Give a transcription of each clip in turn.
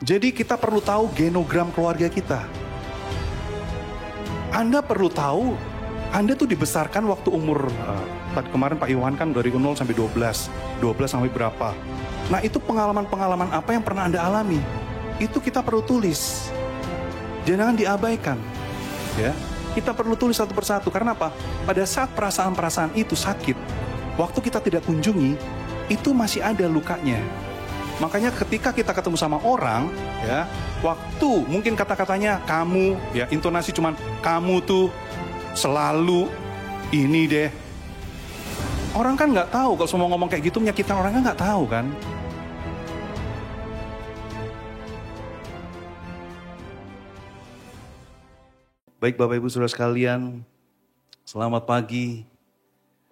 Jadi kita perlu tahu genogram keluarga kita. Anda perlu tahu, Anda tuh dibesarkan waktu umur, tadi kemarin Pak Iwan kan dari 0 sampai 12, 12 sampai berapa. Nah itu pengalaman-pengalaman apa yang pernah Anda alami. Itu kita perlu tulis. Jangan diabaikan. Ya, kita perlu tulis satu persatu. Karena apa? Pada saat perasaan-perasaan itu sakit, waktu kita tidak kunjungi, itu masih ada lukanya. Makanya ketika kita ketemu sama orang, ya, waktu mungkin kata-katanya kamu, ya intonasi cuman kamu tuh selalu ini deh. Orang kan nggak tahu kalau semua ngomong kayak gitu menyakitan orang kan nggak tahu kan. Baik Bapak Ibu Saudara sekalian, selamat pagi.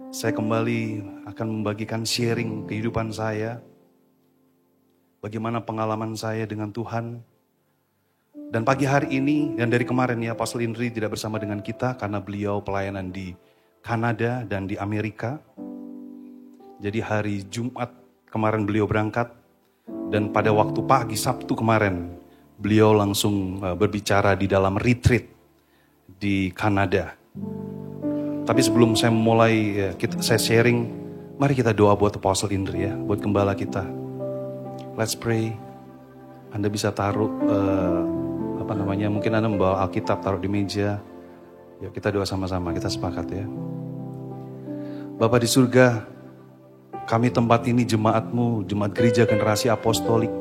Saya kembali akan membagikan sharing kehidupan saya. Bagaimana pengalaman saya dengan Tuhan. Dan pagi hari ini, dan dari kemarin ya, Pastor Indri tidak bersama dengan kita karena beliau pelayanan di Kanada dan di Amerika. Jadi hari Jumat kemarin beliau berangkat, dan pada waktu pagi Sabtu kemarin, beliau langsung berbicara di dalam retreat di Kanada. Tapi sebelum saya mulai, saya sharing, mari kita doa buat Apostle Indri ya, buat gembala kita. Let's pray. Anda bisa taruh, mungkin Anda membawa Alkitab, taruh di meja. Ya kita doa sama-sama, kita sepakat ya. Bapa di surga, kami tempat ini jemaat-Mu, jemaat gereja generasi apostolik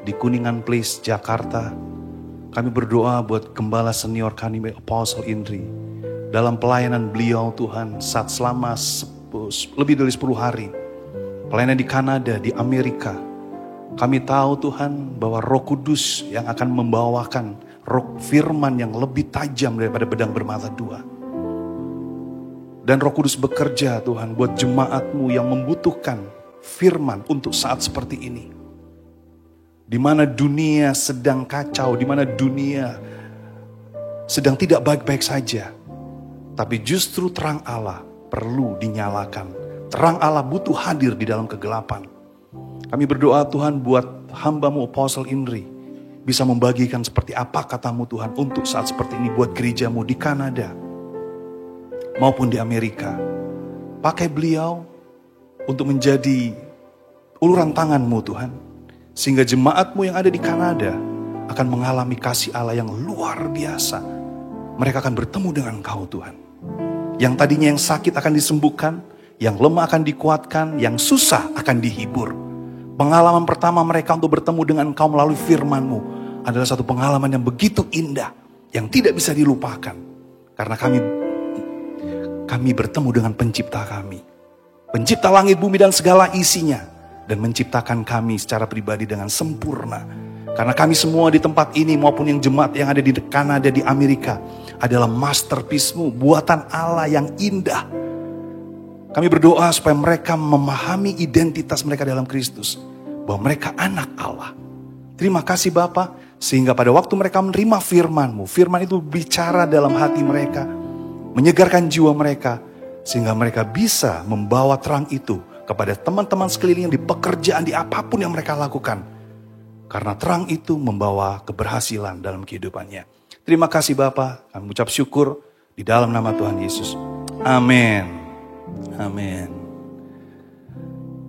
di Kuningan Place, Jakarta. Kami berdoa buat gembala senior kami, Apostle Indri. Dalam pelayanan beliau Tuhan, saat selama lebih dari 10 hari. Pelayanan di Kanada, di Amerika. Kami tahu Tuhan bahwa Roh Kudus yang akan membawakan roh firman yang lebih tajam daripada pedang bermata dua. Dan Roh Kudus bekerja Tuhan buat jemaat-Mu yang membutuhkan firman untuk saat seperti ini. Di mana dunia sedang kacau, di mana dunia sedang tidak baik-baik saja. Tapi justru terang Allah perlu dinyalakan. Terang Allah butuh hadir di dalam kegelapan. Kami berdoa Tuhan buat hamba-Mu Apostle Indri bisa membagikan seperti apa kata-Mu Tuhan untuk saat seperti ini buat gereja-Mu di Kanada maupun di Amerika. Pakai beliau untuk menjadi uluran tangan-Mu Tuhan. Sehingga jemaat-Mu yang ada di Kanada akan mengalami kasih Allah yang luar biasa. Mereka akan bertemu dengan Engkau Tuhan. Yang tadinya yang sakit akan disembuhkan, yang lemah akan dikuatkan, yang susah akan dihibur. Pengalaman pertama mereka untuk bertemu dengan Engkau melalui firman-Mu adalah satu pengalaman yang begitu indah, yang tidak bisa dilupakan. Karena kami bertemu dengan pencipta kami. Pencipta langit, bumi dan segala isinya. Dan menciptakan kami secara pribadi dengan sempurna. Karena kami semua di tempat ini maupun yang jemaat yang ada di Kanada, di Amerika adalah masterpiece-Mu, buatan Allah yang indah. Kami berdoa supaya mereka memahami identitas mereka dalam Kristus. Bahwa mereka anak Allah. Terima kasih Bapa. Sehingga pada waktu mereka menerima firman-Mu. Firman itu bicara dalam hati mereka. Menyegarkan jiwa mereka. Sehingga mereka bisa membawa terang itu kepada teman-teman sekeliling yang di pekerjaan, di apapun yang mereka lakukan. Karena terang itu membawa keberhasilan dalam kehidupannya. Terima kasih Bapa. Kami ucap syukur di dalam nama Tuhan Yesus. Amin. Amin.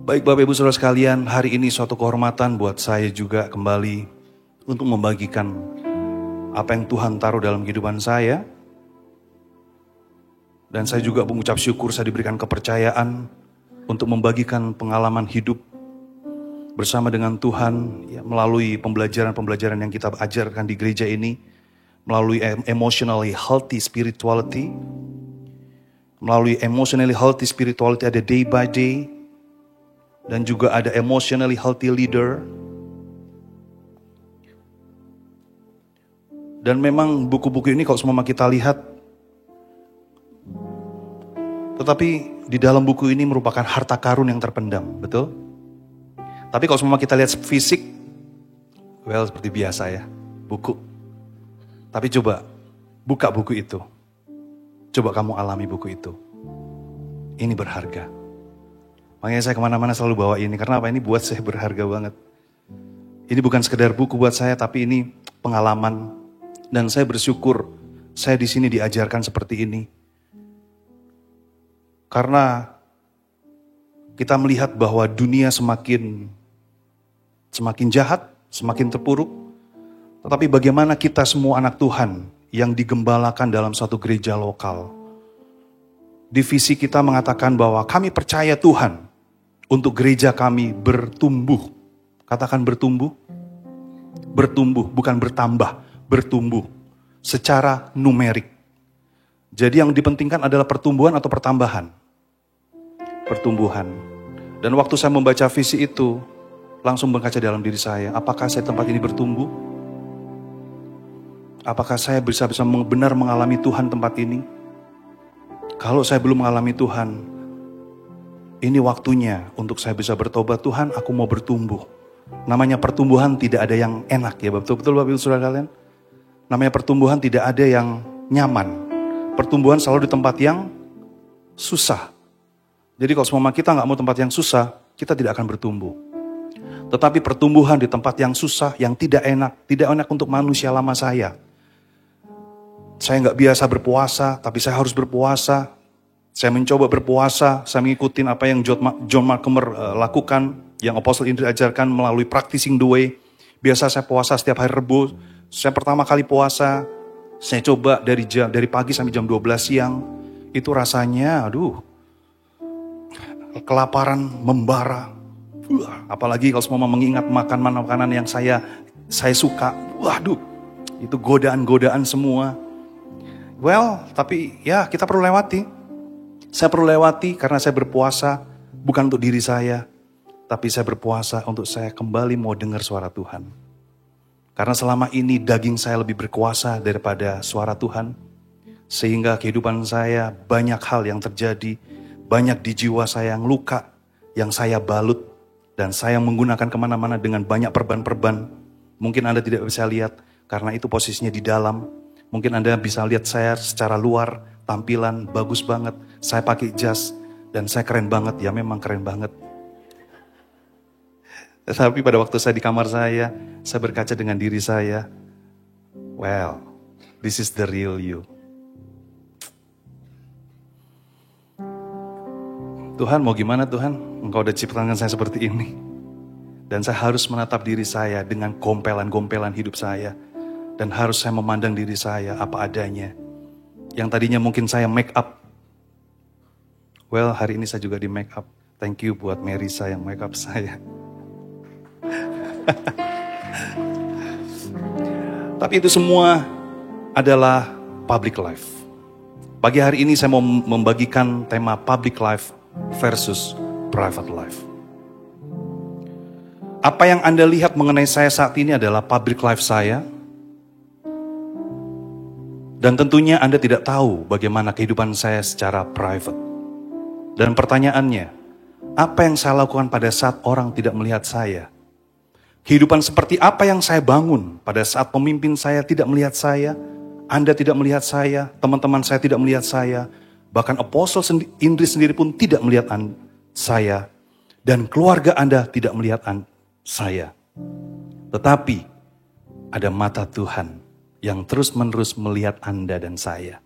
Baik Bapak Ibu Saudara sekalian, hari ini suatu kehormatan buat saya juga kembali untuk membagikan apa yang Tuhan taruh dalam kehidupan saya. Dan saya juga mengucap syukur saya diberikan kepercayaan untuk membagikan pengalaman hidup bersama dengan Tuhan ya, melalui pembelajaran-pembelajaran yang kita ajarkan di gereja ini, melalui emotionally healthy spirituality. Melalui emotionally healthy spirituality ada day by day. Dan juga ada emotionally healthy leader. Dan memang buku-buku ini kalau semua kita lihat. Tetapi di dalam buku ini merupakan harta karun yang terpendam. Betul? Tapi kalau semua kita lihat fisik. Well seperti biasa ya. Buku. Tapi coba buka buku itu. Coba kamu alami buku itu. Ini berharga. Makanya saya kemana-mana selalu bawa ini. Karena apa? Ini buat saya berharga banget. Ini bukan sekedar buku buat saya, tapi ini pengalaman. Dan saya bersyukur saya di sini diajarkan seperti ini. Karena kita melihat bahwa dunia semakin jahat, semakin terpuruk. Tetapi bagaimana kita semua anak Tuhan yang digembalakan dalam suatu gereja lokal. Divisi kita mengatakan bahwa kami percaya Tuhan untuk gereja kami bertumbuh. Katakan bertumbuh. Bertumbuh, bukan bertambah, bertumbuh. Secara numerik. Jadi yang dipentingkan adalah pertumbuhan atau pertambahan. Pertumbuhan. Dan waktu saya membaca visi itu, langsung berkaca dalam diri saya, apakah saya tempat ini bertumbuh? Apakah saya bisa benar mengalami Tuhan tempat ini? Kalau saya belum mengalami Tuhan, ini waktunya untuk saya bisa bertobat. Tuhan, aku mau bertumbuh. Namanya pertumbuhan tidak ada yang enak ya, betul-betul Bapak Ibu Saudara kalian. Namanya pertumbuhan tidak ada yang nyaman. Pertumbuhan selalu di tempat yang susah. Jadi kalau semua kita nggak mau tempat yang susah, kita tidak akan bertumbuh. Tetapi pertumbuhan di tempat yang susah, yang tidak enak untuk manusia lama saya. Saya nggak biasa berpuasa, tapi saya harus berpuasa. Saya mencoba berpuasa, saya mengikuti apa yang John Mark Comer lakukan, yang Apostle Indri ajarkan melalui practicing the way. Biasa saya puasa setiap hari Rebo. Saya pertama kali puasa, saya coba dari pagi sampai jam 12 siang. Itu rasanya, kelaparan membara. Apalagi kalau semua mengingat makanan yang saya suka. Itu godaan-godaan semua. Well, tapi ya kita perlu lewati. Saya perlu lewati karena saya berpuasa bukan untuk diri saya. Tapi saya berpuasa untuk saya kembali mau dengar suara Tuhan. Karena selama ini daging saya lebih berkuasa daripada suara Tuhan. Sehingga kehidupan saya banyak hal yang terjadi. Banyak di jiwa saya yang luka, yang saya balut. Dan saya menggunakan kemana-mana dengan banyak perban-perban. Mungkin Anda tidak bisa lihat karena itu posisinya di dalam. Mungkin Anda bisa lihat saya secara luar, tampilan bagus banget. Saya pakai jas dan saya keren banget, ya memang keren banget. Tapi pada waktu saya di kamar saya berkaca dengan diri saya. Well, this is the real you. Tuhan mau gimana Tuhan? Engkau udah ciptakan saya seperti ini. Dan saya harus menatap diri saya dengan gompelan-gompelan hidup saya. Dan harus saya memandang diri saya apa adanya. Yang tadinya mungkin saya make up. Well, hari ini saya juga di make up. Thank you buat Marisa yang make up saya. Tapi itu semua adalah public life. Pagi hari ini saya mau membagikan tema public life versus private life. Apa yang Anda lihat mengenai saya saat ini adalah public life saya. Dan tentunya Anda tidak tahu bagaimana kehidupan saya secara private. Dan pertanyaannya, apa yang saya lakukan pada saat orang tidak melihat saya? Kehidupan seperti apa yang saya bangun pada saat pemimpin saya tidak melihat saya? Anda tidak melihat saya, teman-teman saya tidak melihat saya. Bahkan Apostle Indri sendiri pun tidak melihat saya. Dan keluarga Anda tidak melihat saya. Tetapi ada mata Tuhan yang terus-menerus melihat Anda dan saya.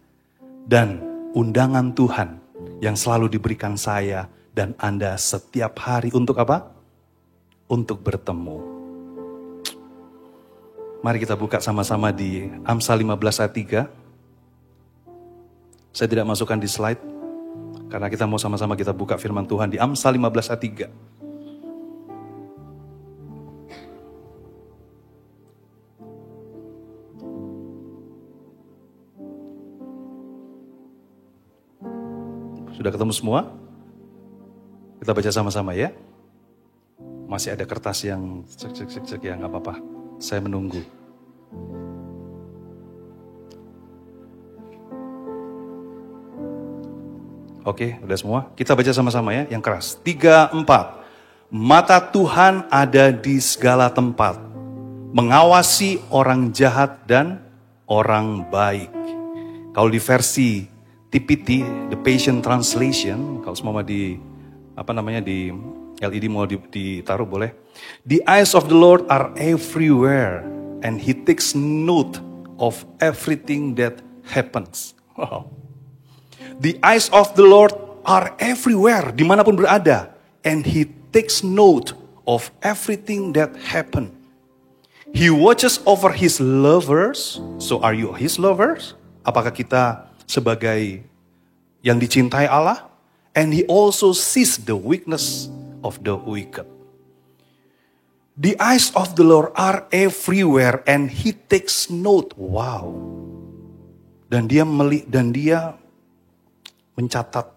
Dan undangan Tuhan yang selalu diberikan saya dan Anda setiap hari untuk apa? Untuk bertemu. Mari kita buka sama-sama di Amsal 15 ayat 3. Saya tidak masukkan di slide, karena kita mau sama-sama kita buka firman Tuhan di Amsal 15 ayat 3. Sudah ketemu semua? Kita baca sama-sama ya. Masih ada kertas yang cek ya, nggak apa-apa. Saya menunggu. Oke, udah semua? Kita baca sama-sama ya, yang keras. 3, 4. Mata Tuhan ada di segala tempat, mengawasi orang jahat dan orang baik. Kalau di versi TPT, The Passion Translation, kalau semua di LED mau ditaruh boleh. The eyes of the Lord are everywhere and He takes note of everything that happens. Wow. The eyes of the Lord are everywhere, dimanapun berada, and He takes note of everything that happen. He watches over His lovers. So are you His lovers? Apakah kita sebagai yang dicintai Allah? And He also sees the weakness of the wicked. The eyes of the Lord are everywhere and He takes note. Wow. Dan dia mencatat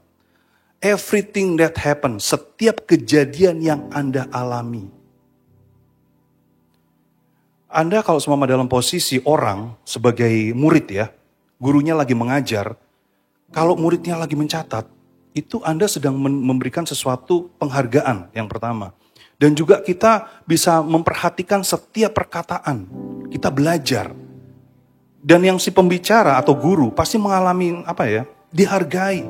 everything that happen, setiap kejadian yang Anda alami. Anda kalau semua dalam posisi orang sebagai murid ya, gurunya lagi mengajar, kalau muridnya lagi mencatat, itu Anda sedang memberikan sesuatu penghargaan yang pertama. Dan juga kita bisa memperhatikan setiap perkataan. Kita belajar. Dan yang si pembicara atau guru pasti mengalami dihargai.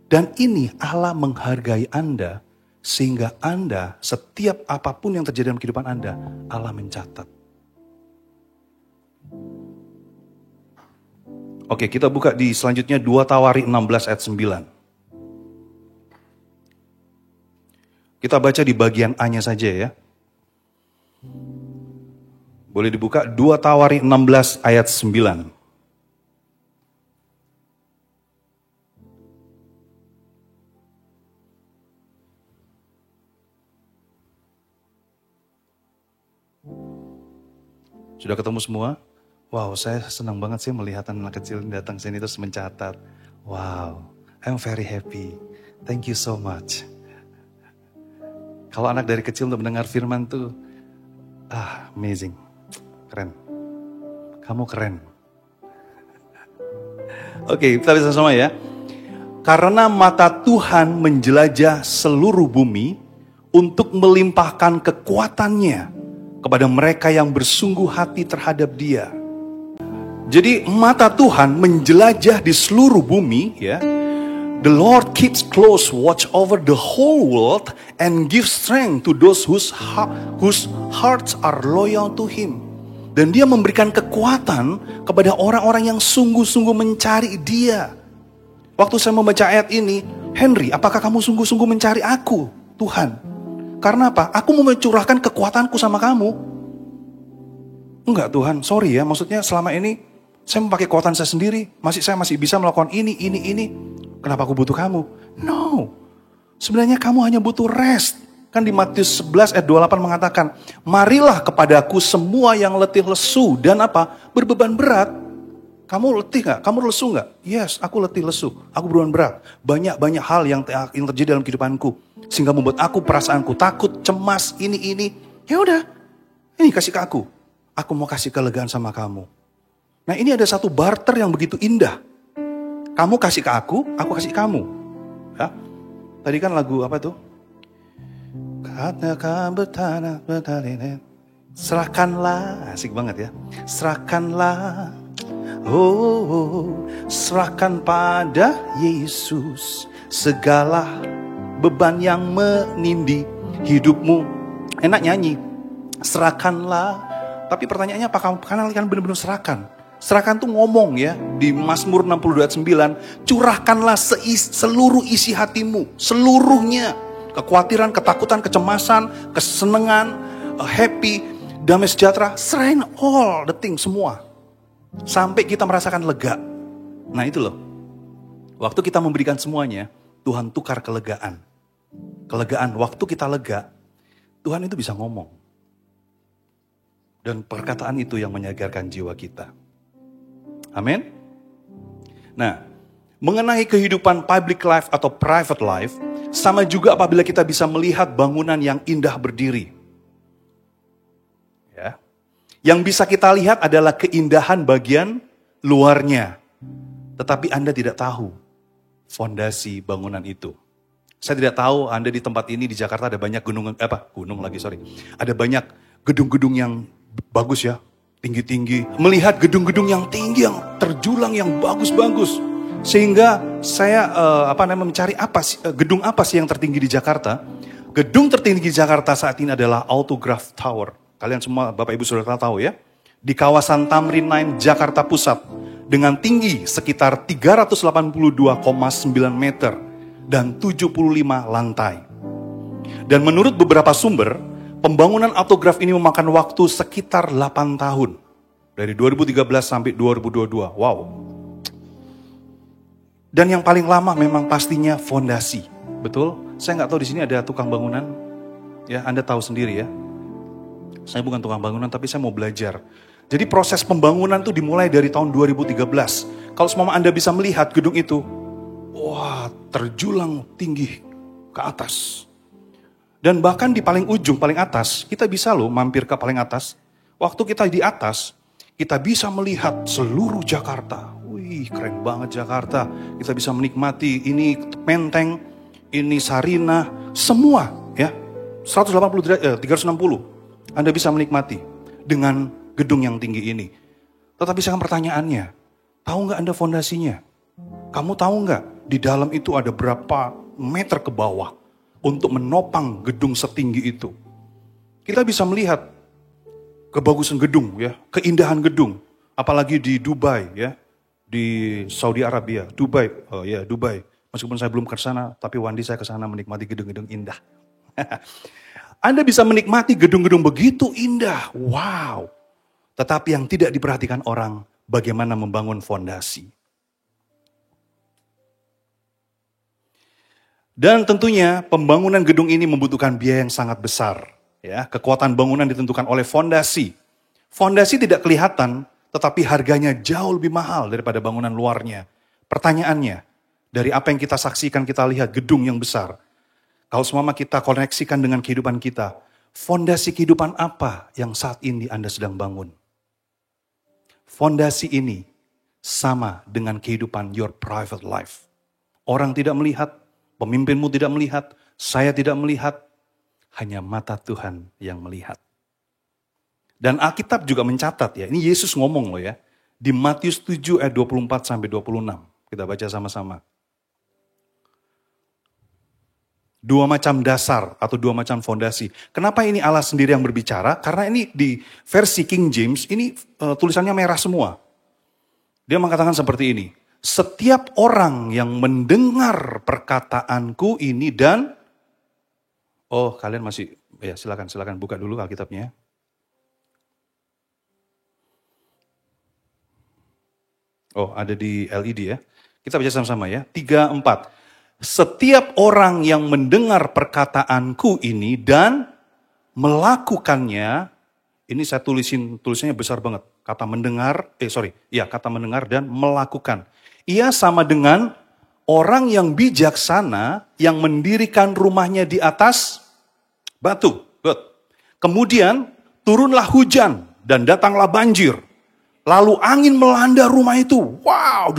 Dan ini Allah menghargai Anda sehingga Anda setiap apapun yang terjadi dalam kehidupan Anda, Allah mencatat. Oke, kita buka di selanjutnya 2 Tawari 16 ayat 9. Kita baca di bagian A-nya saja ya. Boleh dibuka 2 Tawari 16 ayat 9. Sudah ketemu semua? Wow, saya senang banget sih melihat anak kecil datang sini terus mencatat. Wow, I'm very happy. Thank you so much. Kalau anak dari kecil untuk mendengar firman tuh, amazing, keren. Kamu keren. Oke, kita bisa sama ya. Karena mata Tuhan menjelajah seluruh bumi untuk melimpahkan kekuatannya kepada mereka yang bersungguh hati terhadap Dia. Jadi mata Tuhan menjelajah di seluruh bumi ya. The Lord keeps close watch over the whole world and gives strength to those whose hearts are loyal to Him. Dan Dia memberikan kekuatan kepada orang-orang yang sungguh-sungguh mencari Dia. Waktu saya membaca ayat ini, Henry, apakah kamu sungguh-sungguh mencari aku, Tuhan? Karena apa? Aku mau mencurahkan kekuatanku sama kamu. Enggak Tuhan, sorry ya, maksudnya selama ini saya memakai kekuatan saya sendiri, saya masih bisa melakukan ini. Kenapa aku butuh kamu? No. Sebenarnya kamu hanya butuh rest. Kan di Matius 11 ayat 28 mengatakan, marilah kepadaku semua yang letih lesu dan berbeban berat. Kamu letih gak? Kamu lesu gak? Yes, aku letih lesu. Aku berbeban berat. Banyak hal yang terjadi dalam kehidupanku. Sehingga membuat aku perasaanku takut, cemas, ini. Ya udah, ini kasih ke aku. Aku mau kasih kelegaan sama kamu. Nah ini ada satu barter yang begitu indah. Kamu kasih ke aku kasih kamu. Ya. Tadi kan lagu apa tuh? Katakan bertanah bertaline. Serahkanlah, asik banget ya. Serahkanlah, serahkan pada Yesus segala beban yang menindih hidupmu. Enak nyanyi, serahkanlah. Tapi pertanyaannya apakah kalian benar-benar serahkan? Serahkan tuh ngomong ya, di Mazmur 62 ayat 9, curahkanlah seluruh isi hatimu, seluruhnya. Kekhawatiran, ketakutan, kecemasan, kesenangan, happy, damai sejahtera, serahin all the thing semua. Sampai kita merasakan lega. Nah itu loh, waktu kita memberikan semuanya, Tuhan tukar kelegaan. Kelegaan, waktu kita lega, Tuhan itu bisa ngomong. Dan perkataan itu yang menyegarkan jiwa kita. Amin. Nah, mengenai kehidupan public life atau private life, sama juga apabila kita bisa melihat bangunan yang indah berdiri. Ya. Yang bisa kita lihat adalah keindahan bagian luarnya. Tetapi Anda tidak tahu fondasi bangunan itu. Saya tidak tahu Anda di tempat ini di Jakarta ada banyak Ada banyak gedung-gedung yang bagus ya. Tinggi-tinggi, melihat gedung-gedung yang tinggi, yang terjulang, yang bagus-bagus. Sehingga saya mencari gedung apa sih yang tertinggi di Jakarta. Gedung tertinggi Jakarta saat ini adalah Autograph Tower. Kalian semua Bapak Ibu Saudara tahu ya. Di kawasan Tamrin 9 Jakarta Pusat. Dengan tinggi sekitar 382,9 meter dan 75 lantai. Dan menurut beberapa sumber, pembangunan autograf ini memakan waktu sekitar 8 tahun. Dari 2013 sampai 2022. Wow. Dan yang paling lama memang pastinya fondasi. Betul? Saya nggak tahu di sini ada tukang bangunan. Ya, Anda tahu sendiri ya. Saya bukan tukang bangunan, tapi saya mau belajar. Jadi proses pembangunan itu dimulai dari tahun 2013. Kalau semua Anda bisa melihat gedung itu, wah, terjulang tinggi ke atas. Dan bahkan di paling ujung, paling atas, kita bisa loh mampir ke paling atas. Waktu kita di atas, kita bisa melihat seluruh Jakarta. Wih, keren banget Jakarta. Kita bisa menikmati ini Menteng, ini Sarinah, semua ya. 360. Anda bisa menikmati dengan gedung yang tinggi ini. Tetapi sekarang pertanyaannya, tahu nggak Anda fondasinya? Kamu tahu nggak di dalam itu ada berapa meter ke bawah untuk menopang gedung setinggi itu? Kita bisa melihat kebagusan gedung ya, keindahan gedung, apalagi di Dubai ya, di Saudi Arabia, Dubai, oh ya Dubai. Meskipun saya belum ke sana, tapi one day saya ke sana menikmati gedung-gedung indah. Anda bisa menikmati gedung-gedung begitu indah, wow. Tetapi yang tidak diperhatikan orang, bagaimana membangun fondasi. Dan tentunya pembangunan gedung ini membutuhkan biaya yang sangat besar. Ya, kekuatan bangunan ditentukan oleh fondasi. Fondasi tidak kelihatan, tetapi harganya jauh lebih mahal daripada bangunan luarnya. Pertanyaannya, dari apa yang kita saksikan, kita lihat gedung yang besar. Kalau semua kita koneksikan dengan kehidupan kita, fondasi kehidupan apa yang saat ini Anda sedang bangun? Fondasi ini sama dengan kehidupan your private life. Orang tidak melihat, pemimpinmu tidak melihat, saya tidak melihat, hanya mata Tuhan yang melihat. Dan Alkitab juga mencatat ya, ini Yesus ngomong loh ya, di Matius 7 ayat 24 sampai 26. Kita baca sama-sama. Dua macam dasar atau dua macam fondasi. Kenapa ini Allah sendiri yang berbicara? Karena ini di versi King James, ini tulisannya merah semua. Dia mengatakan seperti ini. Setiap orang yang mendengar perkataanku ini dan... Oh, kalian masih... Ya, silakan buka dulu Alkitabnya. Oh, ada di LED ya. Kita baca sama-sama ya. 3, 4. Setiap orang yang mendengar perkataanku ini dan melakukannya, ini saya tulisannya besar banget. Kata mendengar dan melakukan. Ia sama dengan orang yang bijaksana yang mendirikan rumahnya di atas batu. Good. Kemudian turunlah hujan dan datanglah banjir. Lalu angin melanda rumah itu. Wow,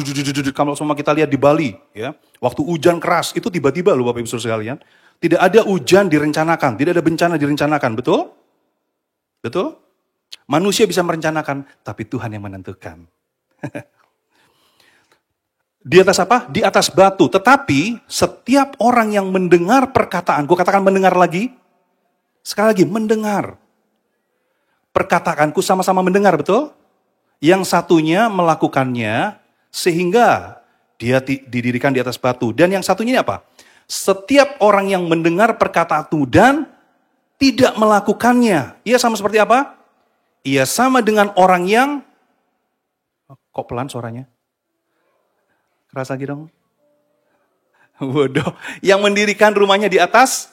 kalau semua kita lihat di Bali, ya, waktu hujan keras itu tiba-tiba loh Bapak Ibu Saudara sekalian, tidak ada hujan direncanakan, tidak ada bencana direncanakan, betul? Betul? Manusia bisa merencanakan, tapi Tuhan yang menentukan. Di atas apa? Di atas batu. Tetapi setiap orang yang mendengar perkataan, gue katakan mendengar lagi, sekali lagi mendengar. Perkataanku sama-sama mendengar, betul? Yang satunya melakukannya sehingga dia didirikan di atas batu. Dan yang satunya ini apa? Setiap orang yang mendengar perkataanku dan tidak melakukannya. Ia sama seperti apa? Ia sama dengan orang yang... Kok pelan suaranya? Keras lagi dong. Bodoh. Yang mendirikan rumahnya di atas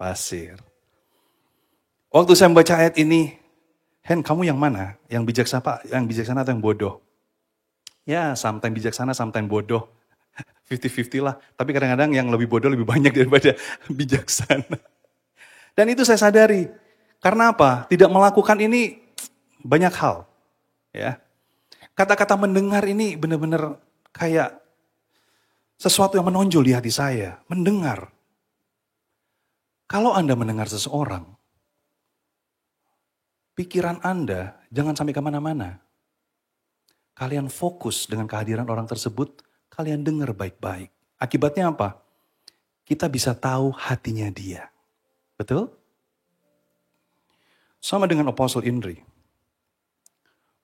pasir. Waktu saya membaca ayat ini, Hen, kamu yang mana? Yang bijaksana atau yang bodoh? Ya, sometimes bijaksana, sometimes bodoh. 50-50 lah. Tapi kadang-kadang yang lebih bodoh lebih banyak daripada bijaksana. Dan itu saya sadari. Karena apa? Tidak melakukan ini banyak hal. Ya. Kata-kata mendengar ini benar-benar kayak sesuatu yang menonjol di hati saya. Mendengar. Kalau Anda mendengar seseorang, pikiran Anda jangan sampai kemana-mana. Kalian fokus dengan kehadiran orang tersebut, kalian dengar baik-baik. Akibatnya apa? Kita bisa tahu hatinya dia. Betul? Sama dengan Apostle Indri.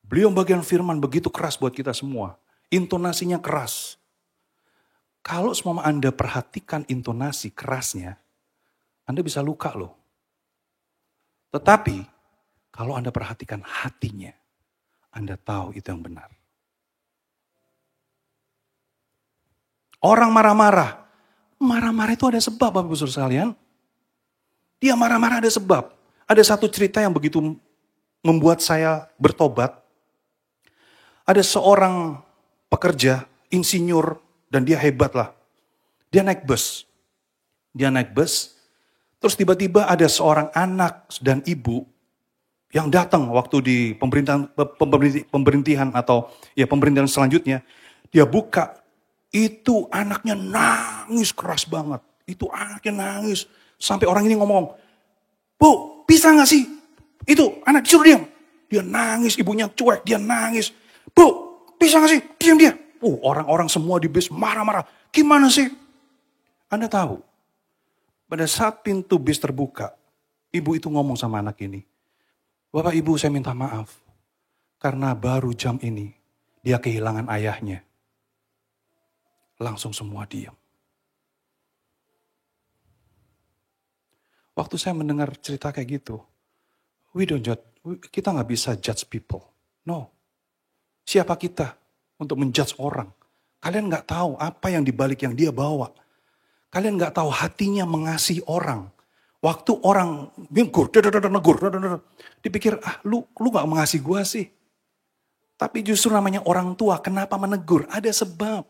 Beliau bagian firman begitu keras buat kita semua. Intonasinya keras. Kalau semua Anda perhatikan intonasi kerasnya, Anda bisa luka loh. Tetapi, kalau Anda perhatikan hatinya, Anda tahu itu yang benar. Orang marah-marah. Marah-marah itu ada sebab, Bapak Ibu Saudara sekalian. Dia marah-marah ada sebab. Ada satu cerita yang begitu membuat saya bertobat. Ada seorang pekerja, insinyur, dan dia hebat lah. Dia naik bus. Terus tiba-tiba ada seorang anak dan ibu yang datang waktu di pemerintahan atau ya pemerintahan selanjutnya. Dia buka, itu anaknya nangis keras banget. Itu anaknya nangis. Sampai orang ini ngomong, "Bu, bisa gak sih? Itu anak disuruh diam." Dia nangis, ibunya cuek, dia nangis. "Bu, bisa gak sih? Diam dia." Orang-orang semua di bis marah-marah. Gimana sih? Anda tahu, pada saat pintu bis terbuka, ibu itu ngomong sama anak ini, "Bapak Ibu, saya minta maaf. Karena baru jam ini, dia kehilangan ayahnya." Langsung semua diam. Waktu saya mendengar cerita kayak gitu, kita nggak bisa judge people. No. Siapa kita untuk menjudge orang? Kalian nggak tahu apa yang dibalik yang dia bawa. Kalian nggak tahu hatinya mengasihi orang. Waktu orang negur, dipikir, lu nggak mengasihi gua sih. Tapi justru namanya orang tua, kenapa menegur? Ada sebab.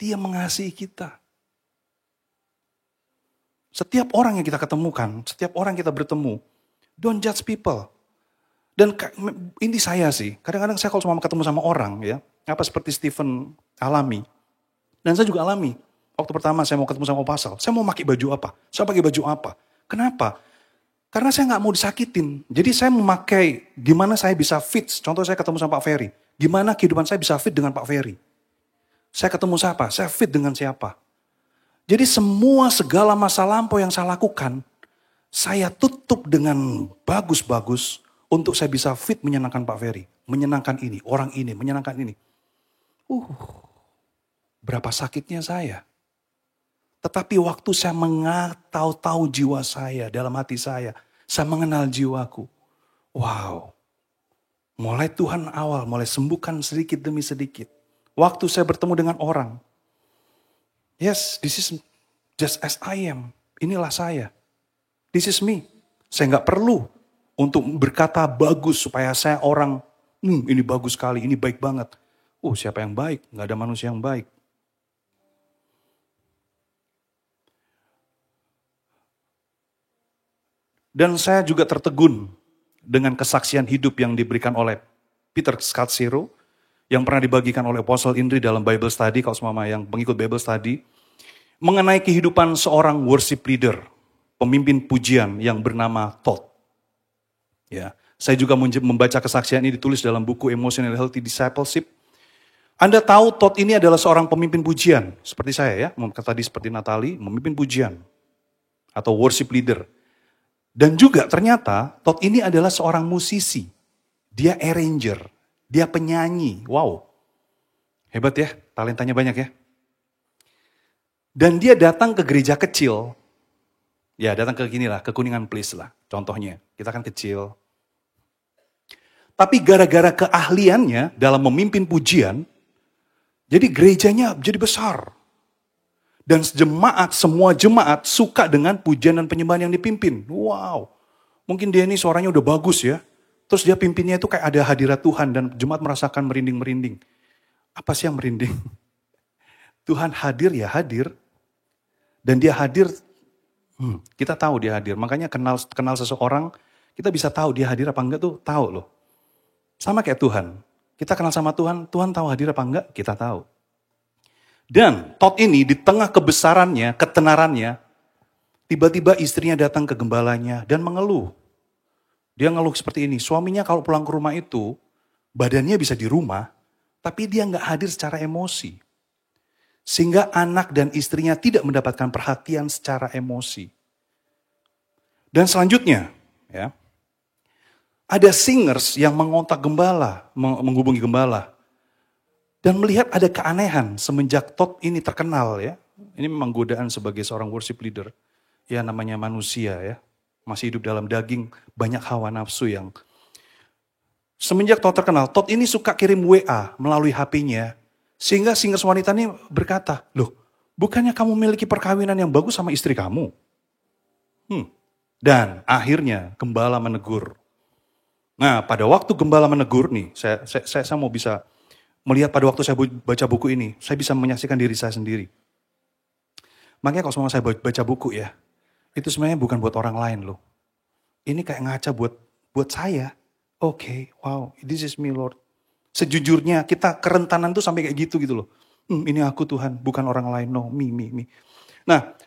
Dia mengasihi kita. Setiap orang yang kita ketemukan, setiap orang kita bertemu, don't judge people. Dan ini saya sih, kadang-kadang saya kalau cuma ketemu sama orang ya, apa seperti Stephen alami. Dan saya juga alami. Waktu pertama saya mau ketemu sama Pasal, saya mau pakai baju apa? Saya pakai baju apa? Kenapa? Karena saya nggak mau disakitin. Jadi saya memakai gimana saya bisa fit. Contoh saya ketemu sama Pak Ferry. Gimana kehidupan saya bisa fit dengan Pak Ferry. Saya ketemu siapa? Saya fit dengan siapa? Jadi segala masa lampau yang saya lakukan, saya tutup dengan bagus-bagus untuk saya bisa fit menyenangkan Pak Ferry. Menyenangkan ini, orang ini, menyenangkan ini. Berapa sakitnya saya. Tetapi waktu saya tahu jiwa saya, dalam hati saya mengenal jiwaku. Wow. Mulai Tuhan mulai sembuhkan sedikit demi sedikit. Waktu saya bertemu dengan orang. Yes, this is just as I am. Inilah saya. This is me. Saya nggak perlu untuk berkata bagus supaya saya orang, ini bagus sekali, ini baik banget. Siapa yang baik? Nggak ada manusia yang baik. Dan saya juga tertegun dengan kesaksian hidup yang diberikan oleh Peter Scazzero, yang pernah dibagikan oleh Apostle Indri dalam Bible Study, kalau semua yang pengikut Bible Study, mengenai kehidupan seorang worship leader, pemimpin pujian yang bernama Todd. Ya, saya juga membaca kesaksian ini ditulis dalam buku Emotional Healthy Discipleship. Anda tahu Todd ini adalah seorang pemimpin pujian, seperti saya ya, tadi seperti Natalie, memimpin pujian atau worship leader. Dan juga ternyata Todd ini adalah seorang musisi. Dia arranger, dia penyanyi. Wow, hebat ya, talentanya banyak ya. Dan dia datang ke gereja kecil. Ya datang ke Kuningan Place lah. Contohnya, kita kan kecil. Tapi gara-gara keahliannya dalam memimpin pujian, jadi gerejanya jadi besar. Dan semua jemaat suka dengan pujian dan penyembahan yang dipimpin. Wow, mungkin dia ini suaranya udah bagus ya. Terus dia pimpinnya itu kayak ada hadirat Tuhan dan jemaat merasakan merinding-merinding. Apa sih yang merinding? Tuhan hadir ya hadir. Dan dia hadir, kita tahu dia hadir. Makanya kenal seseorang, kita bisa tahu dia hadir apa enggak tuh, tahu loh. Sama kayak Tuhan. Kita kenal sama Tuhan, Tuhan tahu hadir apa enggak, kita tahu. Dan Todd ini di tengah kebesarannya, ketenarannya, tiba-tiba istrinya datang ke gembalanya dan mengeluh. Dia ngeluh seperti ini, suaminya kalau pulang ke rumah itu, badannya bisa di rumah, tapi dia nggak hadir secara emosi. Sehingga anak dan istrinya tidak mendapatkan perhatian secara emosi. Dan selanjutnya, ya, ada singers yang mengontak gembala, menghubungi gembala. Dan melihat ada keanehan semenjak Todd ini terkenal ya. Ini memang godaan sebagai seorang worship leader. Ya namanya manusia ya. Masih hidup dalam daging, banyak hawa nafsu yang. Semenjak Todd terkenal, Todd ini suka kirim WA melalui HP-nya. Sehingga singers wanita ini berkata, loh bukannya kamu memiliki perkawinan yang bagus sama istri kamu? Dan akhirnya gembala menegur. Nah pada waktu gembala menegur nih, saya mau bisa melihat pada waktu saya baca buku ini, saya bisa menyaksikan diri saya sendiri. Makanya kalau semua saya baca buku ya, itu sebenarnya bukan buat orang lain loh. Ini kayak ngaca buat saya. Oke, wow, this is me Lord. Sejujurnya kita kerentanan tuh sampai kayak gitu loh. Ini aku Tuhan, bukan orang lain, no, me. Nah,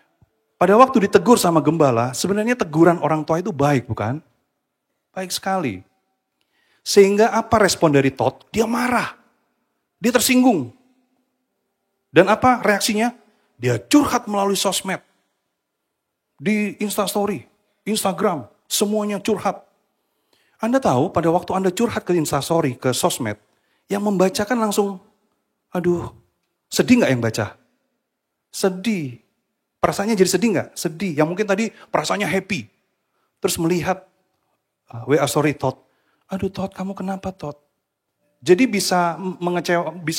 pada waktu ditegur sama gembala, sebenarnya teguran orang tua itu baik bukan? Baik sekali. Sehingga apa respon dari Todd? Dia marah. Dia tersinggung. Dan apa reaksinya? Dia curhat melalui sosmed. Di Instastory, Instagram, semuanya curhat. Anda tahu pada waktu Anda curhat ke Instastory, ke sosmed, yang membacakan langsung, aduh, sedih gak yang baca? Sedih. Perasaannya jadi sedih gak? Sedih. Yang mungkin tadi perasaannya happy. Terus melihat WA story Todd. Aduh Todd, kamu kenapa Todd? Jadi bisa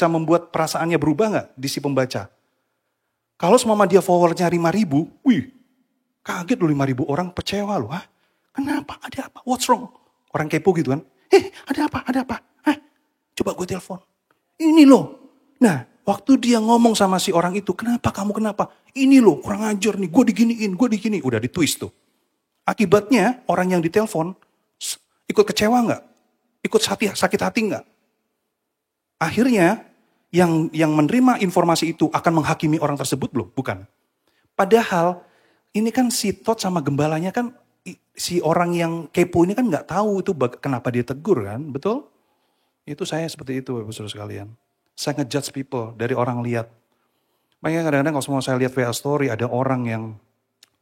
membuat perasaannya berubah gak di si pembaca? Kalau semama dia followernya 5.000, wih, kaget loh 5.000 orang kecewa loh. Hah? Kenapa? Ada apa? What's wrong? Orang kepo gitu kan. Ada apa? Hah? Coba gue telepon. Ini loh. Nah, waktu dia ngomong sama si orang itu, kenapa? Ini loh, kurang ajar nih, gue diginiin. Udah ditwist tuh. Akibatnya orang yang ditelepon ikut kecewa gak? Ikut sakit hati gak? Akhirnya yang menerima informasi itu akan menghakimi orang tersebut belum? Bukan. Padahal ini kan si Todd sama gembalanya kan si orang yang kepo ini kan gak tahu itu kenapa dia tegur kan, betul? Itu saya seperti itu Bapak Saudara sekalian. Saya ngejudge people dari orang lihat. Makanya kadang-kadang kalau semua saya lihat WA story ada orang yang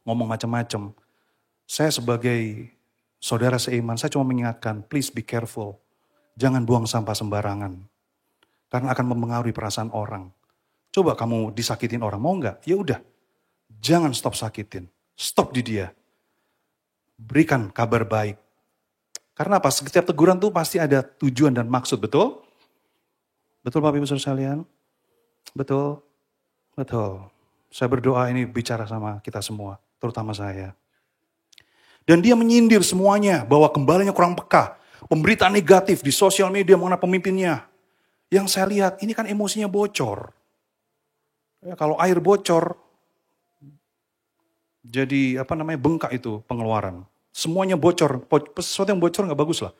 ngomong macam-macam. Saya sebagai saudara seiman, saya cuma mengingatkan, please be careful. Jangan buang sampah sembarangan. Karena akan mempengaruhi perasaan orang. Coba kamu disakitin orang, mau gak? Ya udah, jangan stop sakitin. Stop di dia. Berikan kabar baik. Karena apa? Setiap teguran tuh pasti ada tujuan dan maksud, betul? Betul Bapak Ibu Saudara sekalian? Betul? Betul. Saya berdoa ini bicara sama kita semua, terutama saya. Dan dia menyindir semuanya bahwa gembalanya kurang peka. Pemberitaan negatif di sosial media mengenai pemimpinnya. Yang saya lihat ini kan emosinya bocor. Ya, kalau air bocor, jadi bengkak itu pengeluaran. Semuanya bocor, sesuatu yang bocor gak bagus lah.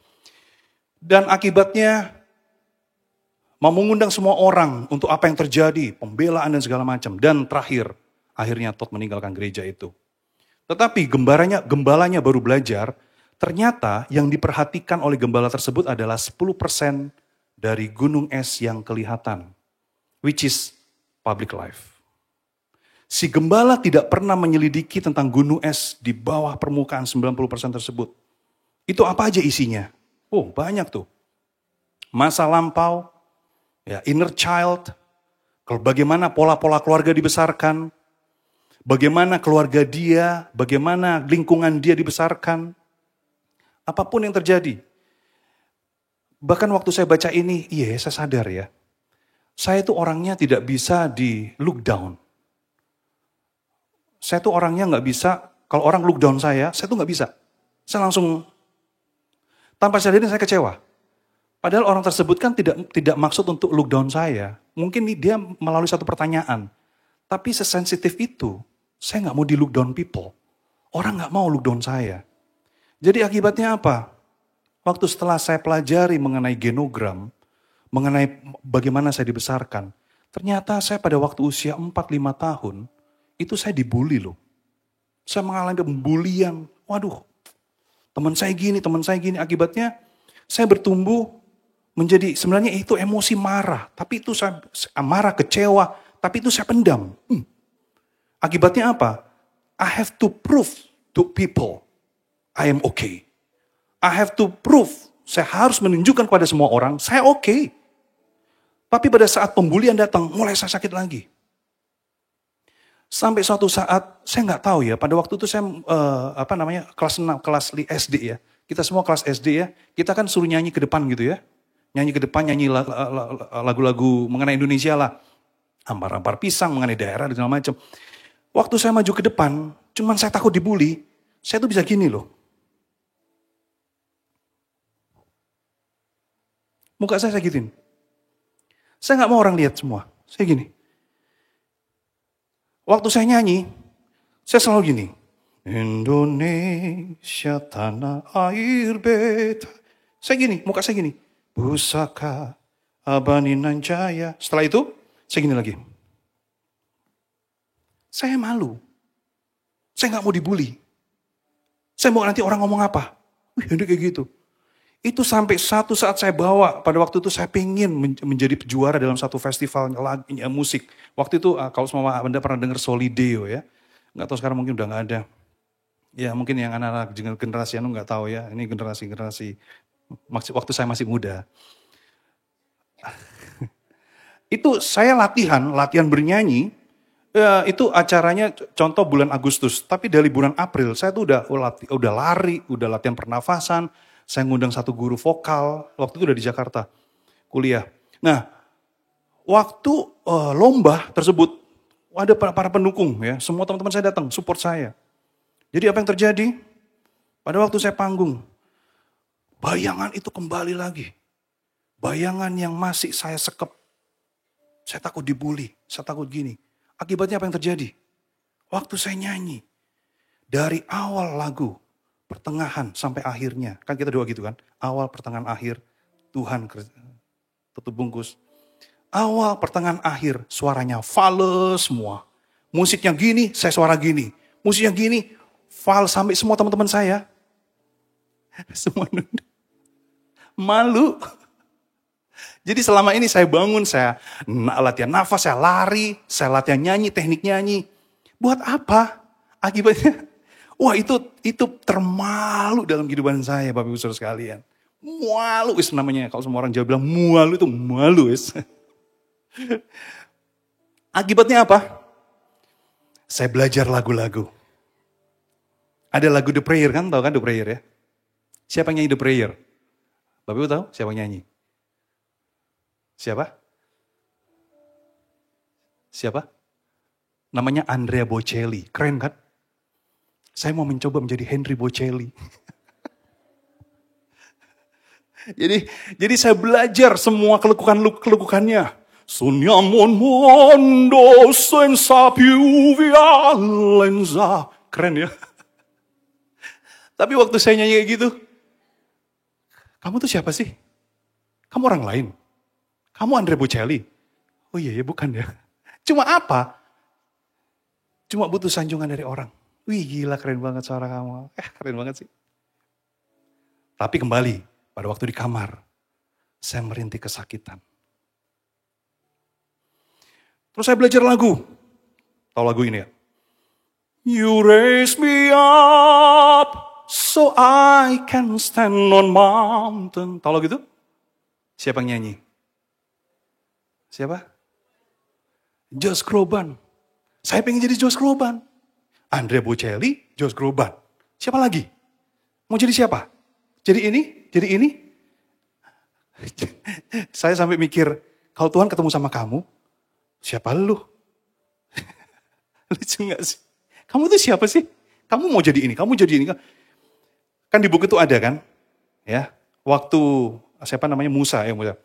Dan akibatnya mau mengundang semua orang untuk apa yang terjadi, pembelaan dan segala macam. Dan terakhir, akhirnya Todd meninggalkan gereja itu. Tetapi gembalanya baru belajar, ternyata yang diperhatikan oleh gembala tersebut adalah 10% dari gunung es yang kelihatan. Which is public life. Si gembala tidak pernah menyelidiki tentang gunung es di bawah permukaan 90% tersebut. Itu apa aja isinya? Oh banyak tuh. Masa lampau, ya, inner child, bagaimana pola-pola keluarga dibesarkan, bagaimana keluarga dia, bagaimana lingkungan dia dibesarkan. Apapun yang terjadi. Bahkan waktu saya baca ini, saya sadar ya. Saya itu orangnya tidak bisa di look down. Saya tuh orangnya gak bisa, kalau orang look down saya tuh gak bisa. Saya langsung, tanpa sadar saya kecewa. Padahal orang tersebut kan tidak maksud untuk look down saya. Mungkin dia melalui satu pertanyaan. Tapi sesensitif itu, saya gak mau di look down people. Orang gak mau look down saya. Jadi akibatnya apa? Waktu setelah saya pelajari mengenai genogram, mengenai bagaimana saya dibesarkan, ternyata saya pada waktu usia 4-5 tahun, itu saya dibully loh. Saya mengalami pembulian. Waduh, teman saya gini. Akibatnya saya bertumbuh menjadi, sebenarnya itu emosi marah. Tapi itu saya marah, kecewa. Tapi itu saya pendam. Akibatnya apa? I have to prove to people I am okay. I have to prove, saya harus menunjukkan kepada semua orang, saya okay. Tapi pada saat pembulian datang, mulai saya sakit lagi. Sampai suatu saat, saya nggak tahu ya, pada waktu itu saya kelas 6, kelas SD ya. Kita semua kelas SD ya, kita kan suruh nyanyi ke depan gitu ya. Nyanyi ke depan, nyanyi lagu-lagu mengenai Indonesia lah. Ampar-ampar pisang, mengenai daerah dan segala macam. Waktu saya maju ke depan, cuman saya takut dibully, saya tuh bisa gini loh. Muka saya gituin. Saya nggak mau orang lihat semua, saya gini. Waktu saya nyanyi, saya selalu gini. Indonesia tanah air beta. Saya gini, muka saya gini. Pusaka Abaninan Jaya. Setelah itu, saya gini lagi. Saya malu. Saya nggak mau dibully. Saya mau nanti orang ngomong apa. Wih, ini kayak gitu. Itu sampai satu saat saya bawa, pada waktu itu saya pengen menjadi juara dalam satu festival musik. Waktu itu kalau semua Anda pernah dengar Solideo ya. Nggak tahu sekarang mungkin udah nggak ada. Ya mungkin yang anak-anak generasi anu nggak tahu ya. Ini generasi waktu saya masih muda. Itu saya latihan bernyanyi. Itu acaranya contoh bulan Agustus. Tapi dari bulan April saya tuh udah lari, udah latihan pernafasan. Saya ngundang satu guru vokal, waktu itu udah di Jakarta, kuliah. Nah, waktu lomba tersebut, ada para pendukung ya, semua teman-teman saya datang, support saya. Jadi apa yang terjadi? Pada waktu saya panggung, bayangan itu kembali lagi. Bayangan yang masih saya sekep. Saya takut dibully, saya takut gini. Akibatnya apa yang terjadi? Waktu saya nyanyi, dari awal lagu, pertengahan sampai akhirnya. Kan kita doa gitu kan. Awal, pertengahan, akhir. Tuhan tutup bungkus. Awal, pertengahan, akhir. Suaranya fals semua. Musiknya gini, saya suara gini. Musiknya gini, fals sampai semua teman-teman saya. Semua malu. Jadi selama ini saya bangun, saya latihan nafas, saya lari, saya latihan nyanyi, teknik nyanyi. Buat apa? Akibatnya wah itu termalu dalam kehidupan saya Bapak Ibu Saudara sekalian. Malu is namanya. Kalau semua orang Jawa bilang malu itu malu is. Akibatnya apa? Saya belajar lagu-lagu. Ada lagu The Prayer kan? Tahu kan The Prayer ya? Siapa yang nyanyi The Prayer? Bapak Ibu tahu siapa yang nyanyi? Siapa? Siapa? Namanya Andrea Bocelli. Keren kan? Saya mau mencoba menjadi Henry Bocelli. jadi saya belajar semua kelekukannya. Sunyamon mondo senza più violenza. Keren ya. Tapi waktu saya nyanyi kayak gitu, kamu tuh siapa sih? Kamu orang lain. Kamu Andrea Bocelli. Oh iya ya bukan ya. Cuma apa? Cuma butuh sanjungan dari orang. Wih gila keren banget suara kamu. Keren banget sih. Tapi kembali pada waktu di kamar. Saya merintih kesakitan. Terus saya belajar lagu. Tahu lagu ini ya? You raise me up so I can stand on mountain. Tahu lagu itu? Siapa yang nyanyi? Siapa? Josh Groban. Saya pengen jadi Josh Groban. Andrea Bocelli, Josh Groban. Siapa lagi? Mau jadi siapa? Jadi ini? Jadi ini? Saya sampai mikir, kalau Tuhan ketemu sama kamu, siapa lu? Lucu gak sih? Kamu tuh siapa sih? Kamu mau jadi ini, kamu jadi ini. Kan di buku itu ada kan? Ya, waktu siapa namanya Musa ya Musa.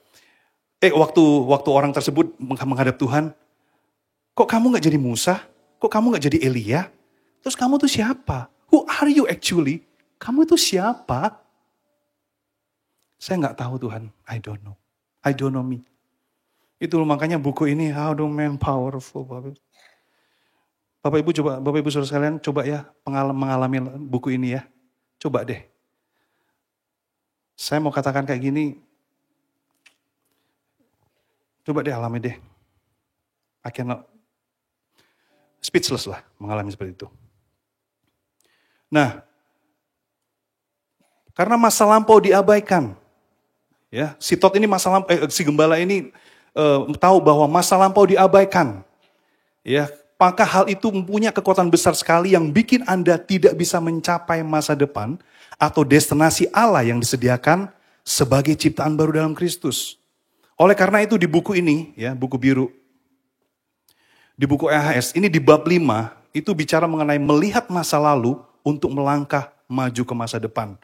Waktu orang tersebut menghadap Tuhan, kok kamu gak jadi Musa? Kok kamu gak jadi Elia? Terus kamu tuh siapa? Who are you actually? Kamu tuh siapa? Saya gak tahu Tuhan. I don't know. I don't know me. Itu makanya buku ini How to Man Powerful. Bapak Ibu saudara sekalian coba ya mengalami buku ini ya. Coba deh. Saya mau katakan kayak gini. Coba deh alami deh. I cannot speechless lah mengalami seperti itu. Nah, Karena masa lampau diabaikan. Ya, si gembala ini tahu bahwa masa lampau diabaikan. Ya, maka hal itu mempunyai kekuatan besar sekali yang bikin Anda tidak bisa mencapai masa depan atau destinasi Allah yang disediakan sebagai ciptaan baru dalam Kristus. Oleh karena itu di buku ini, ya, buku biru, di buku EHS, ini di bab 5, itu bicara mengenai melihat masa lalu untuk melangkah maju ke masa depan.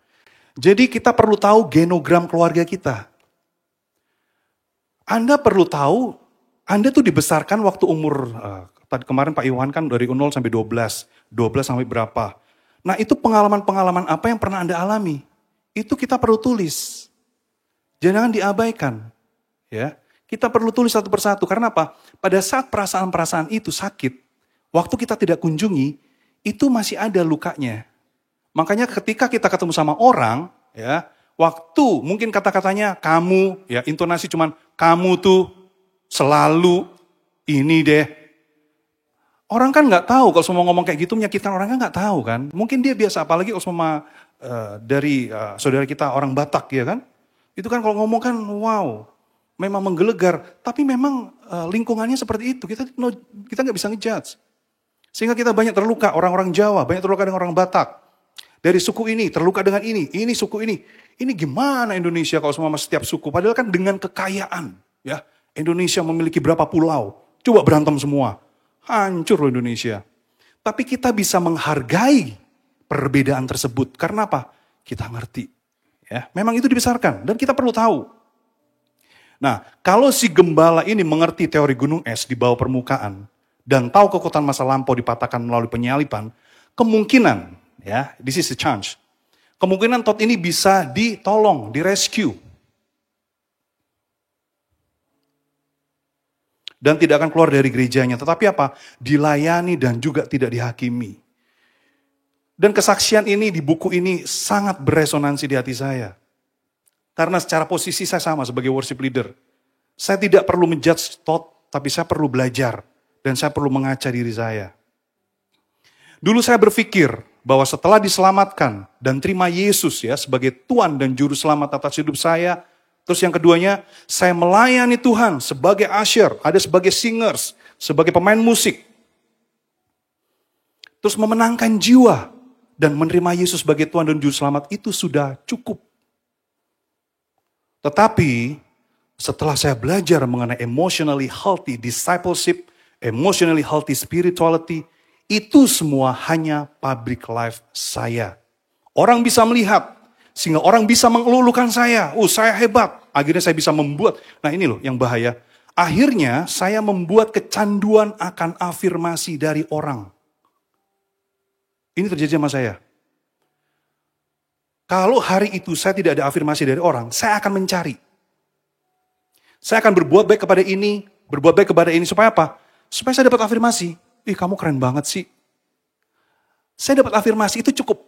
Jadi kita perlu tahu genogram keluarga kita. Anda perlu tahu, Anda tuh dibesarkan waktu umur, kemarin Pak Iwan kan dari 0 sampai 12 sampai berapa. Nah itu pengalaman-pengalaman apa yang pernah Anda alami. Itu kita perlu tulis. Jangan diabaikan. Ya, kita perlu tulis satu persatu. Karena apa? Pada saat perasaan-perasaan itu sakit, waktu kita tidak kunjungi, itu masih ada lukanya. Makanya ketika kita ketemu sama orang, ya, waktu mungkin kata-katanya kamu, ya intonasi cuman kamu tuh selalu ini deh. Orang kan nggak tahu kalau semua ngomong kayak gitu menyakitkan orang kan nggak tahu kan. Mungkin dia biasa, apalagi kalau semua dari saudara kita orang Batak ya kan. Itu kan kalau ngomong kan wow, memang menggelegar. Tapi memang lingkungannya seperti itu. Kita nggak bisa ngejudge. Sehingga kita banyak terluka, orang-orang Jawa banyak terluka dengan orang Batak. Dari suku ini terluka dengan ini suku ini. Ini gimana Indonesia kalau semua setiap suku? Padahal kan dengan kekayaan, ya Indonesia memiliki berapa pulau? Coba berantem semua, hancur loh Indonesia. Tapi kita bisa menghargai perbedaan tersebut. Karena apa? Kita ngerti. Ya, memang itu dibesarkan dan kita perlu tahu. Nah, kalau si gembala ini mengerti teori gunung es di bawah permukaan dan tahu kekuatan masa lampau dipatahkan melalui penyalipan, kemungkinan, ya, this is a chance. Kemungkinan Todd ini bisa ditolong, direscue. Dan tidak akan keluar dari gerejanya. Tetapi apa? Dilayani dan juga tidak dihakimi. Dan kesaksian ini di buku ini sangat beresonansi di hati saya. Karena secara posisi saya sama sebagai worship leader. Saya tidak perlu menjudge Todd, tapi saya perlu belajar. Dan saya perlu mengaca diri saya. Dulu saya berpikir bahwa setelah diselamatkan dan terima Yesus ya sebagai Tuhan dan Juru Selamat atas hidup saya. Terus yang keduanya, saya melayani Tuhan sebagai usher, ada sebagai singers, sebagai pemain musik. Terus memenangkan jiwa dan menerima Yesus sebagai Tuhan dan Juru Selamat itu sudah cukup. Tetapi setelah saya belajar mengenai emotionally healthy discipleship, emotionally healthy spirituality, itu semua hanya public life saya. Orang bisa melihat, sehingga orang bisa mengelulukan saya. Saya hebat. Akhirnya saya bisa membuat. Nah ini loh yang bahaya. Akhirnya saya membuat kecanduan akan afirmasi dari orang. Ini terjadi sama saya. Kalau hari itu saya tidak ada afirmasi dari orang, saya akan mencari. Saya akan berbuat baik kepada ini, berbuat baik kepada ini. Supaya apa? Supaya saya dapat afirmasi. Ih kamu keren banget sih. Saya dapat afirmasi itu cukup.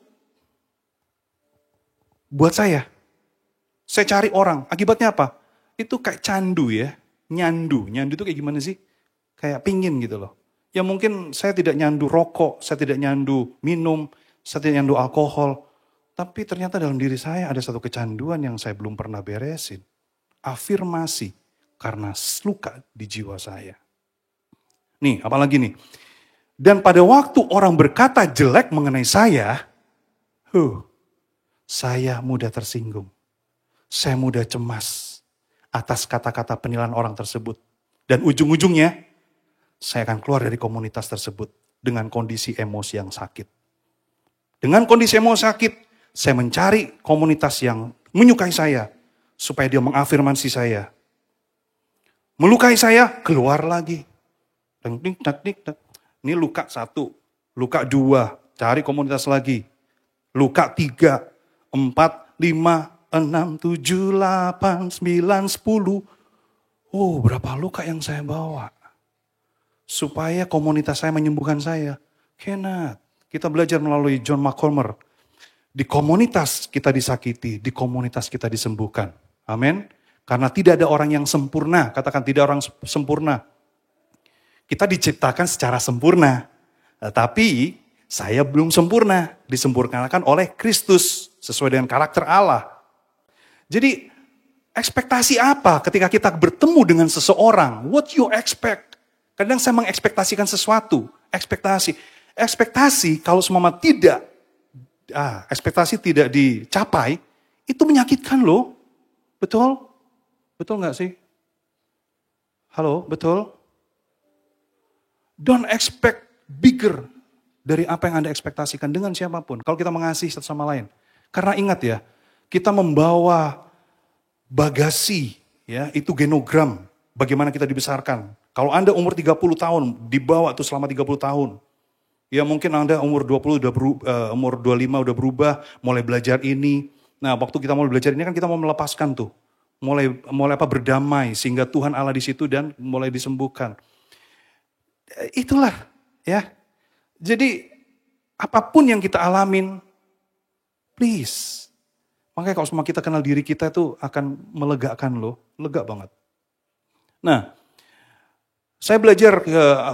Buat saya. Saya cari orang. Akibatnya apa? Itu kayak candu ya. Nyandu. Nyandu itu kayak gimana sih? Kayak pingin gitu loh. Ya mungkin saya tidak nyandu rokok. Saya tidak nyandu minum. Saya tidak nyandu alkohol. Tapi ternyata dalam diri saya ada satu kecanduan yang saya belum pernah beresin. Afirmasi. Karena luka di jiwa saya. Nih apalagi nih. Dan pada waktu orang berkata jelek mengenai saya, saya mudah tersinggung. Saya mudah cemas atas kata-kata penilaian orang tersebut. Dan ujung-ujungnya, saya akan keluar dari komunitas tersebut dengan kondisi emosi yang sakit. Dengan kondisi emosi sakit, saya mencari komunitas yang menyukai saya, supaya dia mengafirmasi saya. Melukai saya, keluar lagi. Ini luka 1, luka 2, cari komunitas lagi. Luka 3, 4, 5, 6, 7, 8, 9, 10. Berapa luka yang saya bawa. Supaya komunitas saya menyembuhkan saya. Cannot. Kita belajar melalui John McCormer. Di komunitas kita disakiti, di komunitas kita disembuhkan. Amin. Karena tidak ada orang yang sempurna. Katakan tidak orang sempurna. Kita diciptakan secara sempurna. Tapi saya belum sempurna. Disempurnakan oleh Kristus. sesuai dengan karakter Allah. Jadi ekspektasi apa ketika kita bertemu dengan seseorang? What you expect? Kadang saya mengekspektasikan sesuatu. Ekspektasi kalau semua ekspektasi tidak dicapai, itu menyakitkan loh. Betul? Betul nggak sih? Halo, betul? Don't expect bigger dari apa yang Anda ekspektasikan dengan siapapun. Kalau kita mengasihi satu sama lain. Karena ingat ya, kita membawa bagasi, ya itu genogram. Bagaimana kita dibesarkan. Kalau Anda umur 30 tahun, dibawa tuh selama 30 tahun. Ya mungkin Anda umur 20 umur 25 udah berubah, mulai belajar ini. Nah, waktu kita mulai belajar ini kan kita mau melepaskan tuh. Mulai berdamai sehingga Tuhan Allah di situ dan mulai disembuhkan. Itulah ya. Jadi apapun yang kita alamin, please. Makanya kalau semua kita kenal diri kita itu akan melegakan loh, lega banget. Nah, saya belajar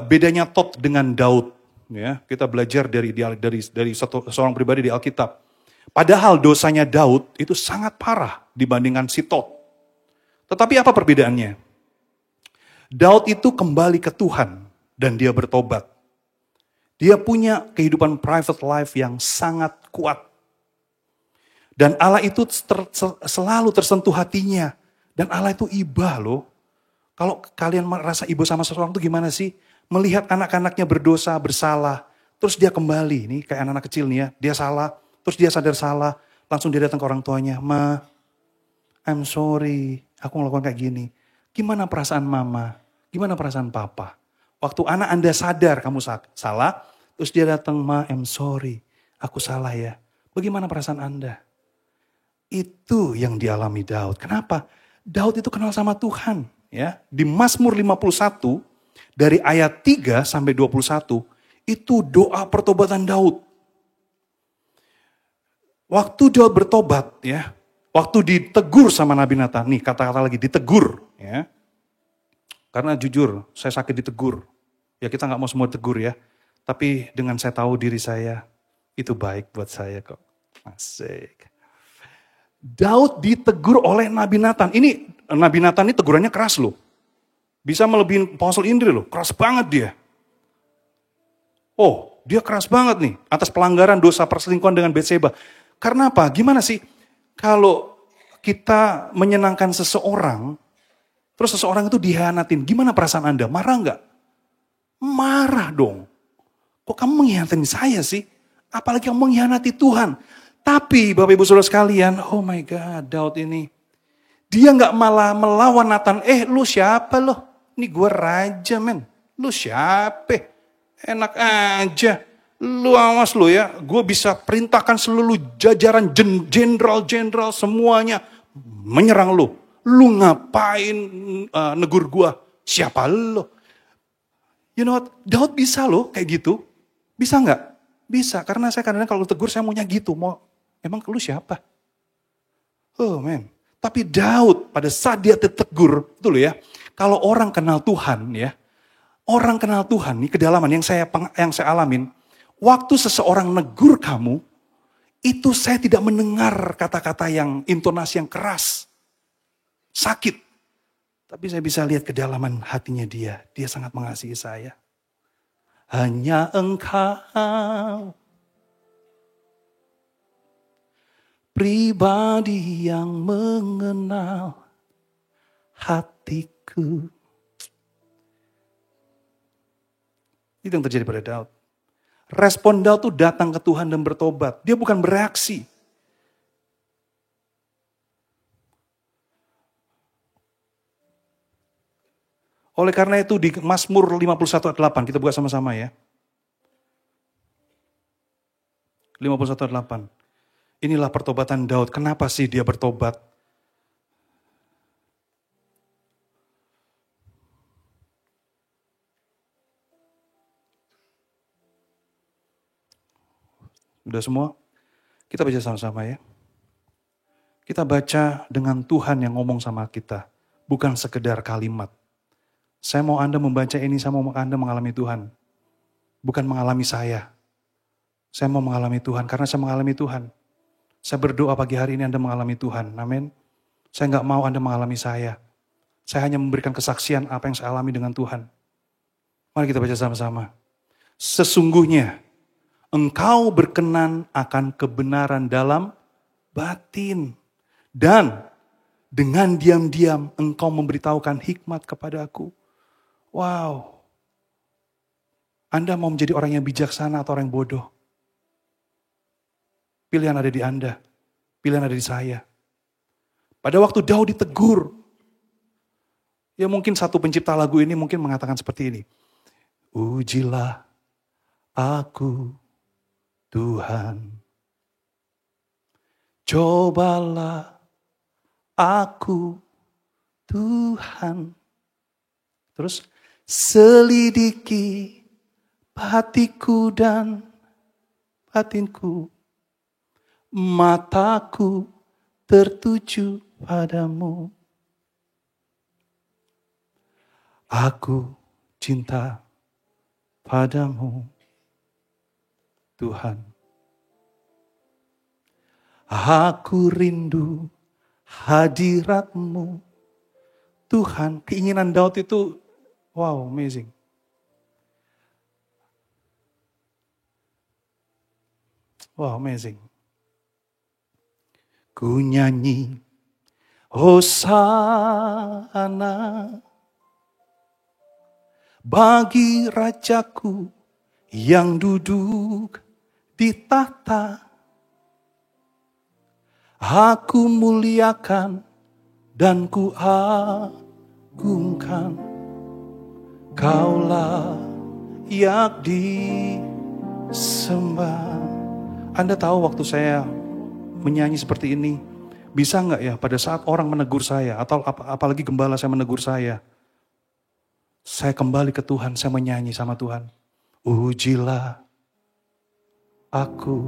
bedanya Tot dengan Daud. Ya, kita belajar dari seorang pribadi di Alkitab. Padahal dosanya Daud itu sangat parah dibandingkan si Tot. Tetapi apa perbedaannya? Daud itu kembali ke Tuhan dan dia bertobat. Dia punya kehidupan private life yang sangat kuat. Dan Allah itu selalu tersentuh hatinya. Dan Allah itu iba loh. Kalau kalian merasa iba sama seseorang itu gimana sih? Melihat anak-anaknya berdosa, bersalah. Terus dia kembali, nih kayak anak-anak kecil nih ya. Dia salah, terus dia sadar salah. Langsung dia datang ke orang tuanya. Ma, I'm sorry, aku melakukan kayak gini. Gimana perasaan mama? Gimana perasaan papa? Waktu anak Anda sadar kamu salah, terus dia datang, Ma, I'm sorry, aku salah ya. Bagaimana perasaan Anda? Itu yang dialami Daud. Kenapa? Daud itu kenal sama Tuhan. Ya, di Mazmur 51, dari ayat 3 sampai 21, itu doa pertobatan Daud. Waktu Daud bertobat, ya, waktu ditegur sama Nabi Nathan, nih kata-kata lagi, ditegur. Ya. Karena jujur, saya sakit ditegur. Ya kita gak mau semua tegur ya. Tapi dengan saya tahu diri saya, itu baik buat saya kok. Asik. Daud ditegur oleh Nabi Nathan. Ini Nabi Nathan ini tegurannya keras loh. Bisa melebihin Apostle Indri loh. Keras banget dia. Oh, dia keras banget nih. Atas pelanggaran dosa perselingkuhan dengan Betseba. Karena apa? Gimana sih? Kalau kita menyenangkan seseorang, terus seseorang itu dihianatin. Gimana perasaan Anda? Marah nggak? Marah dong. Kok kamu mengkhianati saya sih? Apalagi kamu mengkhianati Tuhan. Tapi Bapak Ibu Saudara sekalian, oh my God, Daud ini. Dia nggak malah melawan Nathan. Lu siapa loh? Ini gue raja men. Lu siapa? Enak aja. Lu awas lu ya. Gue bisa perintahkan seluruh jajaran jenderal-jenderal semuanya menyerang lu. Lu ngapain negur gue? Siapa lu? You know what? Daud bisa loh kayak gitu. Bisa nggak? Bisa. Karena saya kadang-kadang kalau tegur saya maunya gitu. Emang lu siapa? Oh man. Tapi Daud pada saat dia ditegur, itu loh ya. Kalau orang kenal Tuhan ya, orang kenal Tuhan nih kedalaman yang saya alamin, waktu seseorang negur kamu, itu saya tidak mendengar kata-kata yang intonasi yang keras, sakit. Tapi saya bisa lihat kedalaman hatinya dia sangat mengasihi saya. Hanya Engkau pribadi yang mengenal hatiku. Itu yang terjadi pada Daud. Respon Daud tuh datang ke Tuhan dan bertobat. Dia bukan bereaksi. Oleh karena itu di Mazmur 51 ayat 8, kita buka sama-sama ya. 51 ayat 8. Inilah pertobatan Daud. Kenapa sih dia bertobat? Udah semua? Kita baca sama-sama ya. Kita baca dengan Tuhan yang ngomong sama kita. Bukan sekedar kalimat. Saya mau Anda membaca ini, saya mau Anda mengalami Tuhan. Bukan mengalami saya. Saya mau mengalami Tuhan, karena saya mengalami Tuhan. Saya berdoa pagi hari ini Anda mengalami Tuhan. Amin. Saya nggak mau Anda mengalami saya. Saya hanya memberikan kesaksian apa yang saya alami dengan Tuhan. Mari kita baca sama-sama. Sesungguhnya engkau berkenan akan kebenaran dalam batin. Dan dengan diam-diam engkau memberitahukan hikmat kepadaku. Wow. Anda mau menjadi orang yang bijaksana atau orang yang bodoh? Pilihan ada di Anda. Pilihan ada di saya. Pada waktu Daud ditegur. Ya mungkin satu pencipta lagu ini mungkin mengatakan seperti ini. Ujilah aku Tuhan. Cobalah aku Tuhan. Terus selidiki hatiku dan batinku. Mataku tertuju padamu. Aku cinta padamu, Tuhan. Aku rindu hadirat-Mu, Tuhan. Keinginan Daud itu, wow, amazing. Wow, amazing. Ku nyanyi, Hosana, bagi Rajaku yang duduk di tahta. Aku muliakan dan ku agungkan. Kaulah yang disembah. Anda tahu waktu saya menyanyi seperti ini, bisa nggak ya pada saat orang menegur saya, atau apalagi gembala saya menegur saya kembali ke Tuhan, saya menyanyi sama Tuhan. Ujilah aku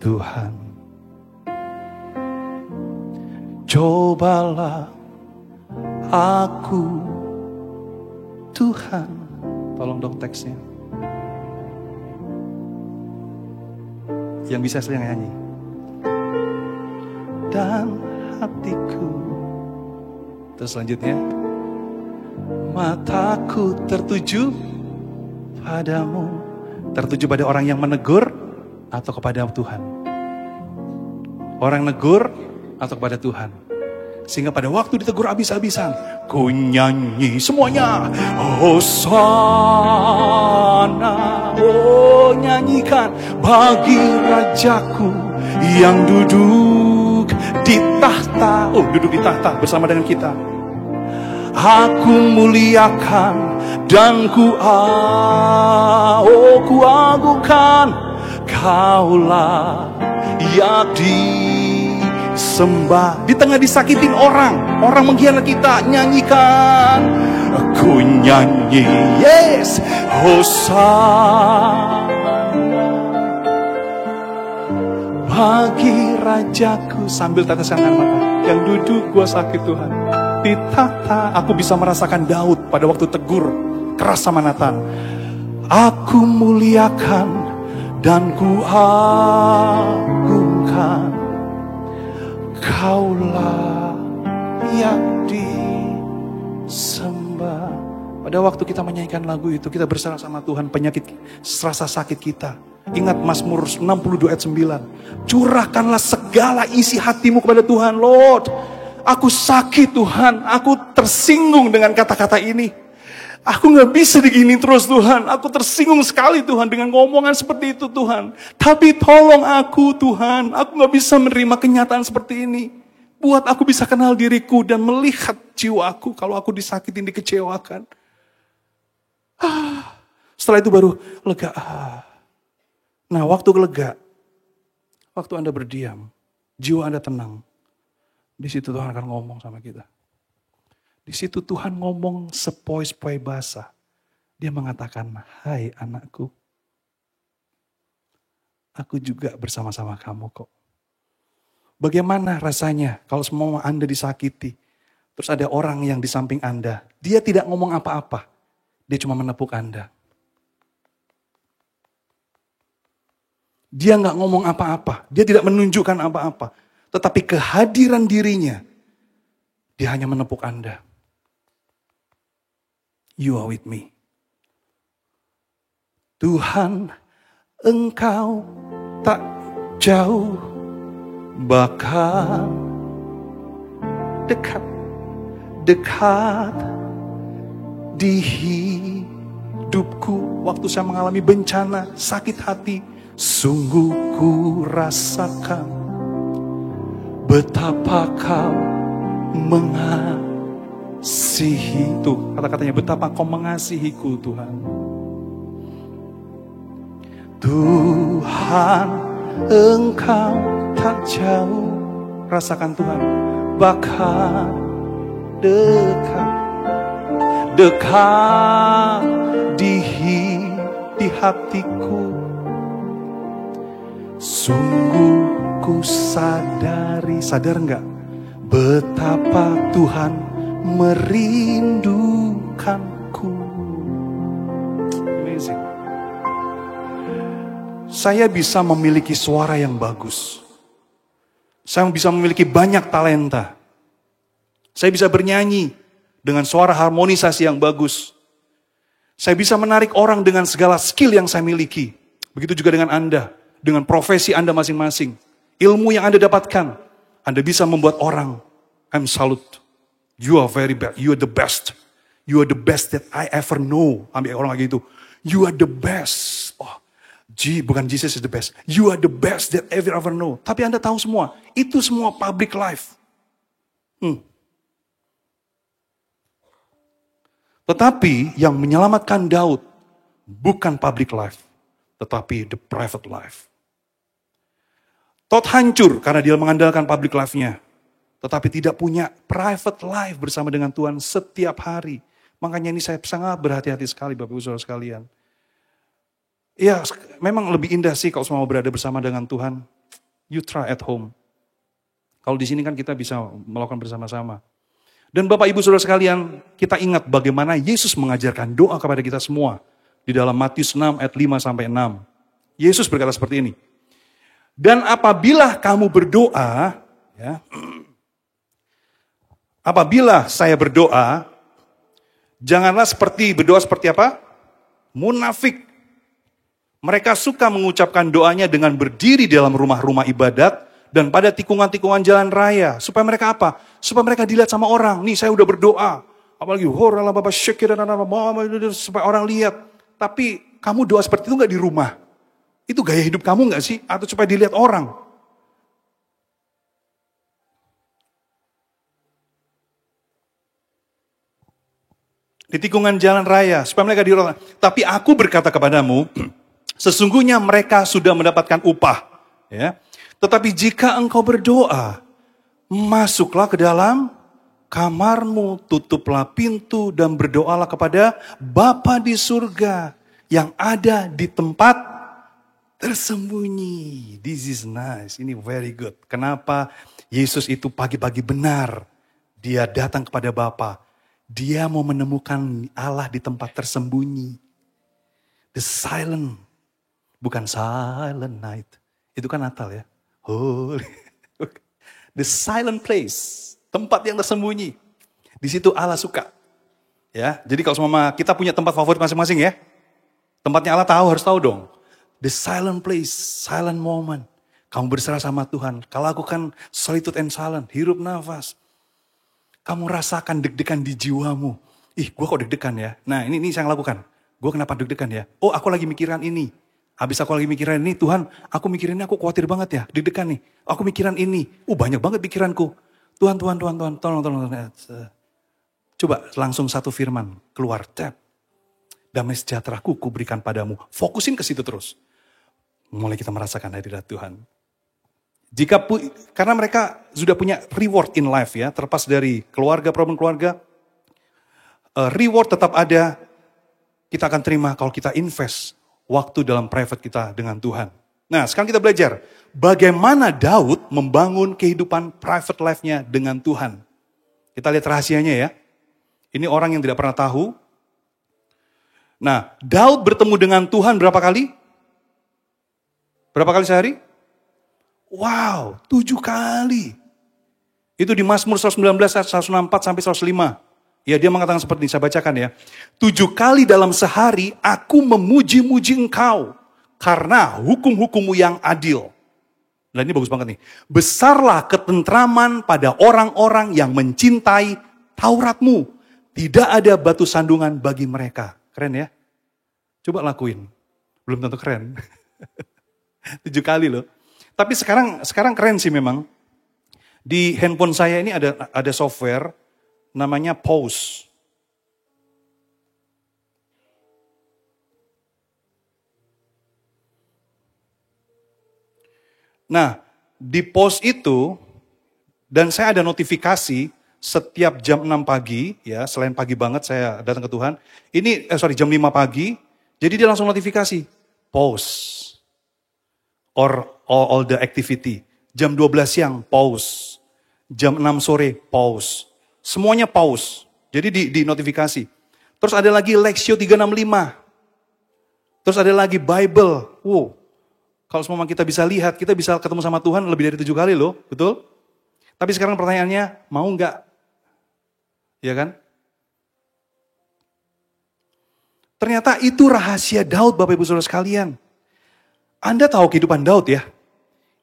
Tuhan. Cobalah aku Tuhan. Tolong dong teksnya. Yang bisa saya nyanyi. Dan hatiku. Terus selanjutnya. Mataku tertuju padamu. Tertuju pada orang yang menegur atau kepada Tuhan? Orang negur atau kepada Tuhan? Sehingga pada waktu ditegur habis-habisan, ku nyanyi semuanya. Hosana, oh nyanyikan bagi Rajaku yang duduk di tahta. Oh duduk di tahta bersama dengan kita. Aku muliakan dan ku agungkan. Kaulah yang disembah. Di tengah disakitin orang mengkhianati kita, nyanyikan. Aku nyanyi, yes, Hosana bagi Rajaku, sambil teteskan mata, yang duduk gua sakit Tuhan. Di tahta, aku bisa merasakan Daud pada waktu tegur keras sama Nathan. Aku muliakan dan ku agungkan. Kaulah yang disembah. Pada waktu kita menyanyikan lagu itu, kita berserah sama Tuhan penyakit, rasa sakit kita. Ingat Mazmur 62 ayat 9. Curahkanlah segala isi hatimu kepada Tuhan, Lord. Aku sakit Tuhan, aku tersinggung dengan kata-kata ini. Aku gak bisa begini terus Tuhan. Aku tersinggung sekali Tuhan dengan ngomongan seperti itu Tuhan. Tapi tolong aku Tuhan. Aku gak bisa menerima kenyataan seperti ini. Buat aku bisa kenal diriku dan melihat jiwaku kalau aku disakitin, dikecewakan. Setelah itu baru lega. Nah waktu lega, waktu Anda berdiam, jiwa Anda tenang. Di situ Tuhan akan ngomong sama kita. Di situ Tuhan ngomong sepoi-sepoi bahasa. Dia mengatakan, hai anakku, aku juga bersama-sama kamu kok. Bagaimana rasanya kalau semua Anda disakiti, terus ada orang yang di samping Anda, dia tidak ngomong apa-apa, dia cuma menepuk Anda. Dia nggak ngomong apa-apa, dia tidak menunjukkan apa-apa. Tetapi kehadiran dirinya, dia hanya menepuk Anda. You are with me. Tuhan, Engkau tak jauh, bahkan dekat di hidupku. Waktu saya mengalami bencana, sakit hati, sungguh ku rasakan betapa kau mengasihi. Tuh kata-katanya, betapa kau mengasihiku Tuhan. Tuhan, Engkau tak jauh, rasakan Tuhan, bahkan dekat di hatiku. Sungguh ku sadar enggak, betapa Tuhan merindukanku. Amazing. Saya bisa memiliki suara yang bagus. Saya bisa memiliki banyak talenta. Saya bisa bernyanyi dengan suara harmonisasi yang bagus. Saya bisa menarik orang dengan segala skill yang saya miliki. Begitu juga dengan Anda, dengan profesi Anda masing-masing. Ilmu yang Anda dapatkan, Anda bisa membuat orang, I'm salute. You are very best, you are the best. You are the best that I ever know. Ambil orang lagi itu. You are the best. Oh, bukan Jesus is the best. You are the best that I ever know. Tapi Anda tahu semua, itu semua public life. Tetapi yang menyelamatkan Daud bukan public life, tetapi the private life. Tod hancur karena dia mengandalkan public life-nya, tetapi tidak punya private life bersama dengan Tuhan setiap hari. Makanya ini saya sangat berhati-hati sekali Bapak Ibu Saudara sekalian. Ya, memang lebih indah sih kalau semua berada bersama dengan Tuhan. You try at home. Kalau di sini kan kita bisa melakukan bersama-sama. Dan Bapak Ibu Saudara sekalian, kita ingat bagaimana Yesus mengajarkan doa kepada kita semua. Di dalam Matius 6 ayat 5-6. Yesus berkata seperti ini. Dan apabila kamu berdoa, ya, apabila saya berdoa, janganlah berdoa seperti apa? Munafik. Mereka suka mengucapkan doanya dengan berdiri dalam rumah-rumah ibadat dan pada tikungan-tikungan jalan raya. Supaya mereka apa? Supaya mereka dilihat sama orang. Nih saya udah berdoa. Apalagi supaya orang lihat. Tapi kamu doa seperti itu gak di rumah? Itu gaya hidup kamu gak sih? Atau supaya dilihat orang? Di tikungan jalan raya. Supaya mereka dilihat. Tapi aku berkata kepadamu, sesungguhnya mereka sudah mendapatkan upah. Ya. Tetapi jika engkau berdoa, masuklah ke dalam kamarmu, tutuplah pintu dan berdoalah kepada Bapa di surga yang ada di tempat tersembunyi. This is nice, ini very good. Kenapa Yesus itu pagi-pagi benar, dia datang kepada Bapa. Dia mau menemukan Allah di tempat tersembunyi. The silent, bukan silent night. Itu kan Natal ya. Holy. The silent place, tempat yang tersembunyi. Di situ Allah suka. Ya, jadi kalau semua kita punya tempat favorit masing-masing ya. Tempatnya Allah harus tahu dong. The silent place, silent moment. Kamu berserah sama Tuhan. Kalau lakukan solitude and silent, hirup nafas. Kamu rasakan deg-degan di jiwamu. Ih, gue kok deg-degan ya. Nah, ini yang saya lakukan. Gue kenapa deg-degan ya? Oh, aku lagi mikiran ini. Habis aku lagi mikiran ini, Tuhan, aku mikirin ini, aku khawatir banget ya, deg-degan nih. Aku mikiran ini, banyak banget pikiranku. Tuhan, tolong. Coba langsung satu firman, keluar, tap. Damai sejahteraku kuberikan padamu. Fokusin ke situ terus. Mulai kita merasakan hadirat Tuhan. Karena mereka sudah punya reward in life ya, terlepas dari problem keluarga, reward tetap ada, kita akan terima kalau kita invest waktu dalam private kita dengan Tuhan. Nah, sekarang kita belajar bagaimana Daud membangun kehidupan private life-nya dengan Tuhan. Kita lihat rahasianya ya. Ini orang yang tidak pernah tahu. Nah, Daud bertemu dengan Tuhan berapa kali? Berapa kali sehari? Wow, 7 kali. Itu di Mazmur 119, 164 sampai 105. Ya, dia mengatakan seperti ini, saya bacakan ya. 7 kali dalam sehari aku memuji-muji engkau karena hukum-hukummu yang adil. Nah ini bagus banget nih. Besarlah ketentraman pada orang-orang yang mencintai Tauratmu. Tidak ada batu sandungan bagi mereka. Keren ya? Coba lakuin. Belum tentu keren. 7 kali loh. Tapi sekarang keren sih memang. Di handphone saya ini ada software namanya Pause. Nah, di Pause itu, dan saya ada notifikasi setiap jam 6 pagi, ya selain pagi banget saya datang ke Tuhan. Ini, jam 5 pagi, jadi dia langsung notifikasi. Pause. Or all the activity. Jam 12 siang, pause. Jam 6 sore, pause. Semuanya pause. Jadi di notifikasi. Terus ada lagi Lexio 365. Terus ada lagi Bible. Wow. Kalau semua kita bisa lihat, kita bisa ketemu sama Tuhan lebih dari 7 kali loh. Betul? Tapi sekarang pertanyaannya, mau nggak? Ya kan? Ternyata itu rahasia Daud, Bapak Ibu Saudara sekalian. Anda tahu kehidupan Daud ya?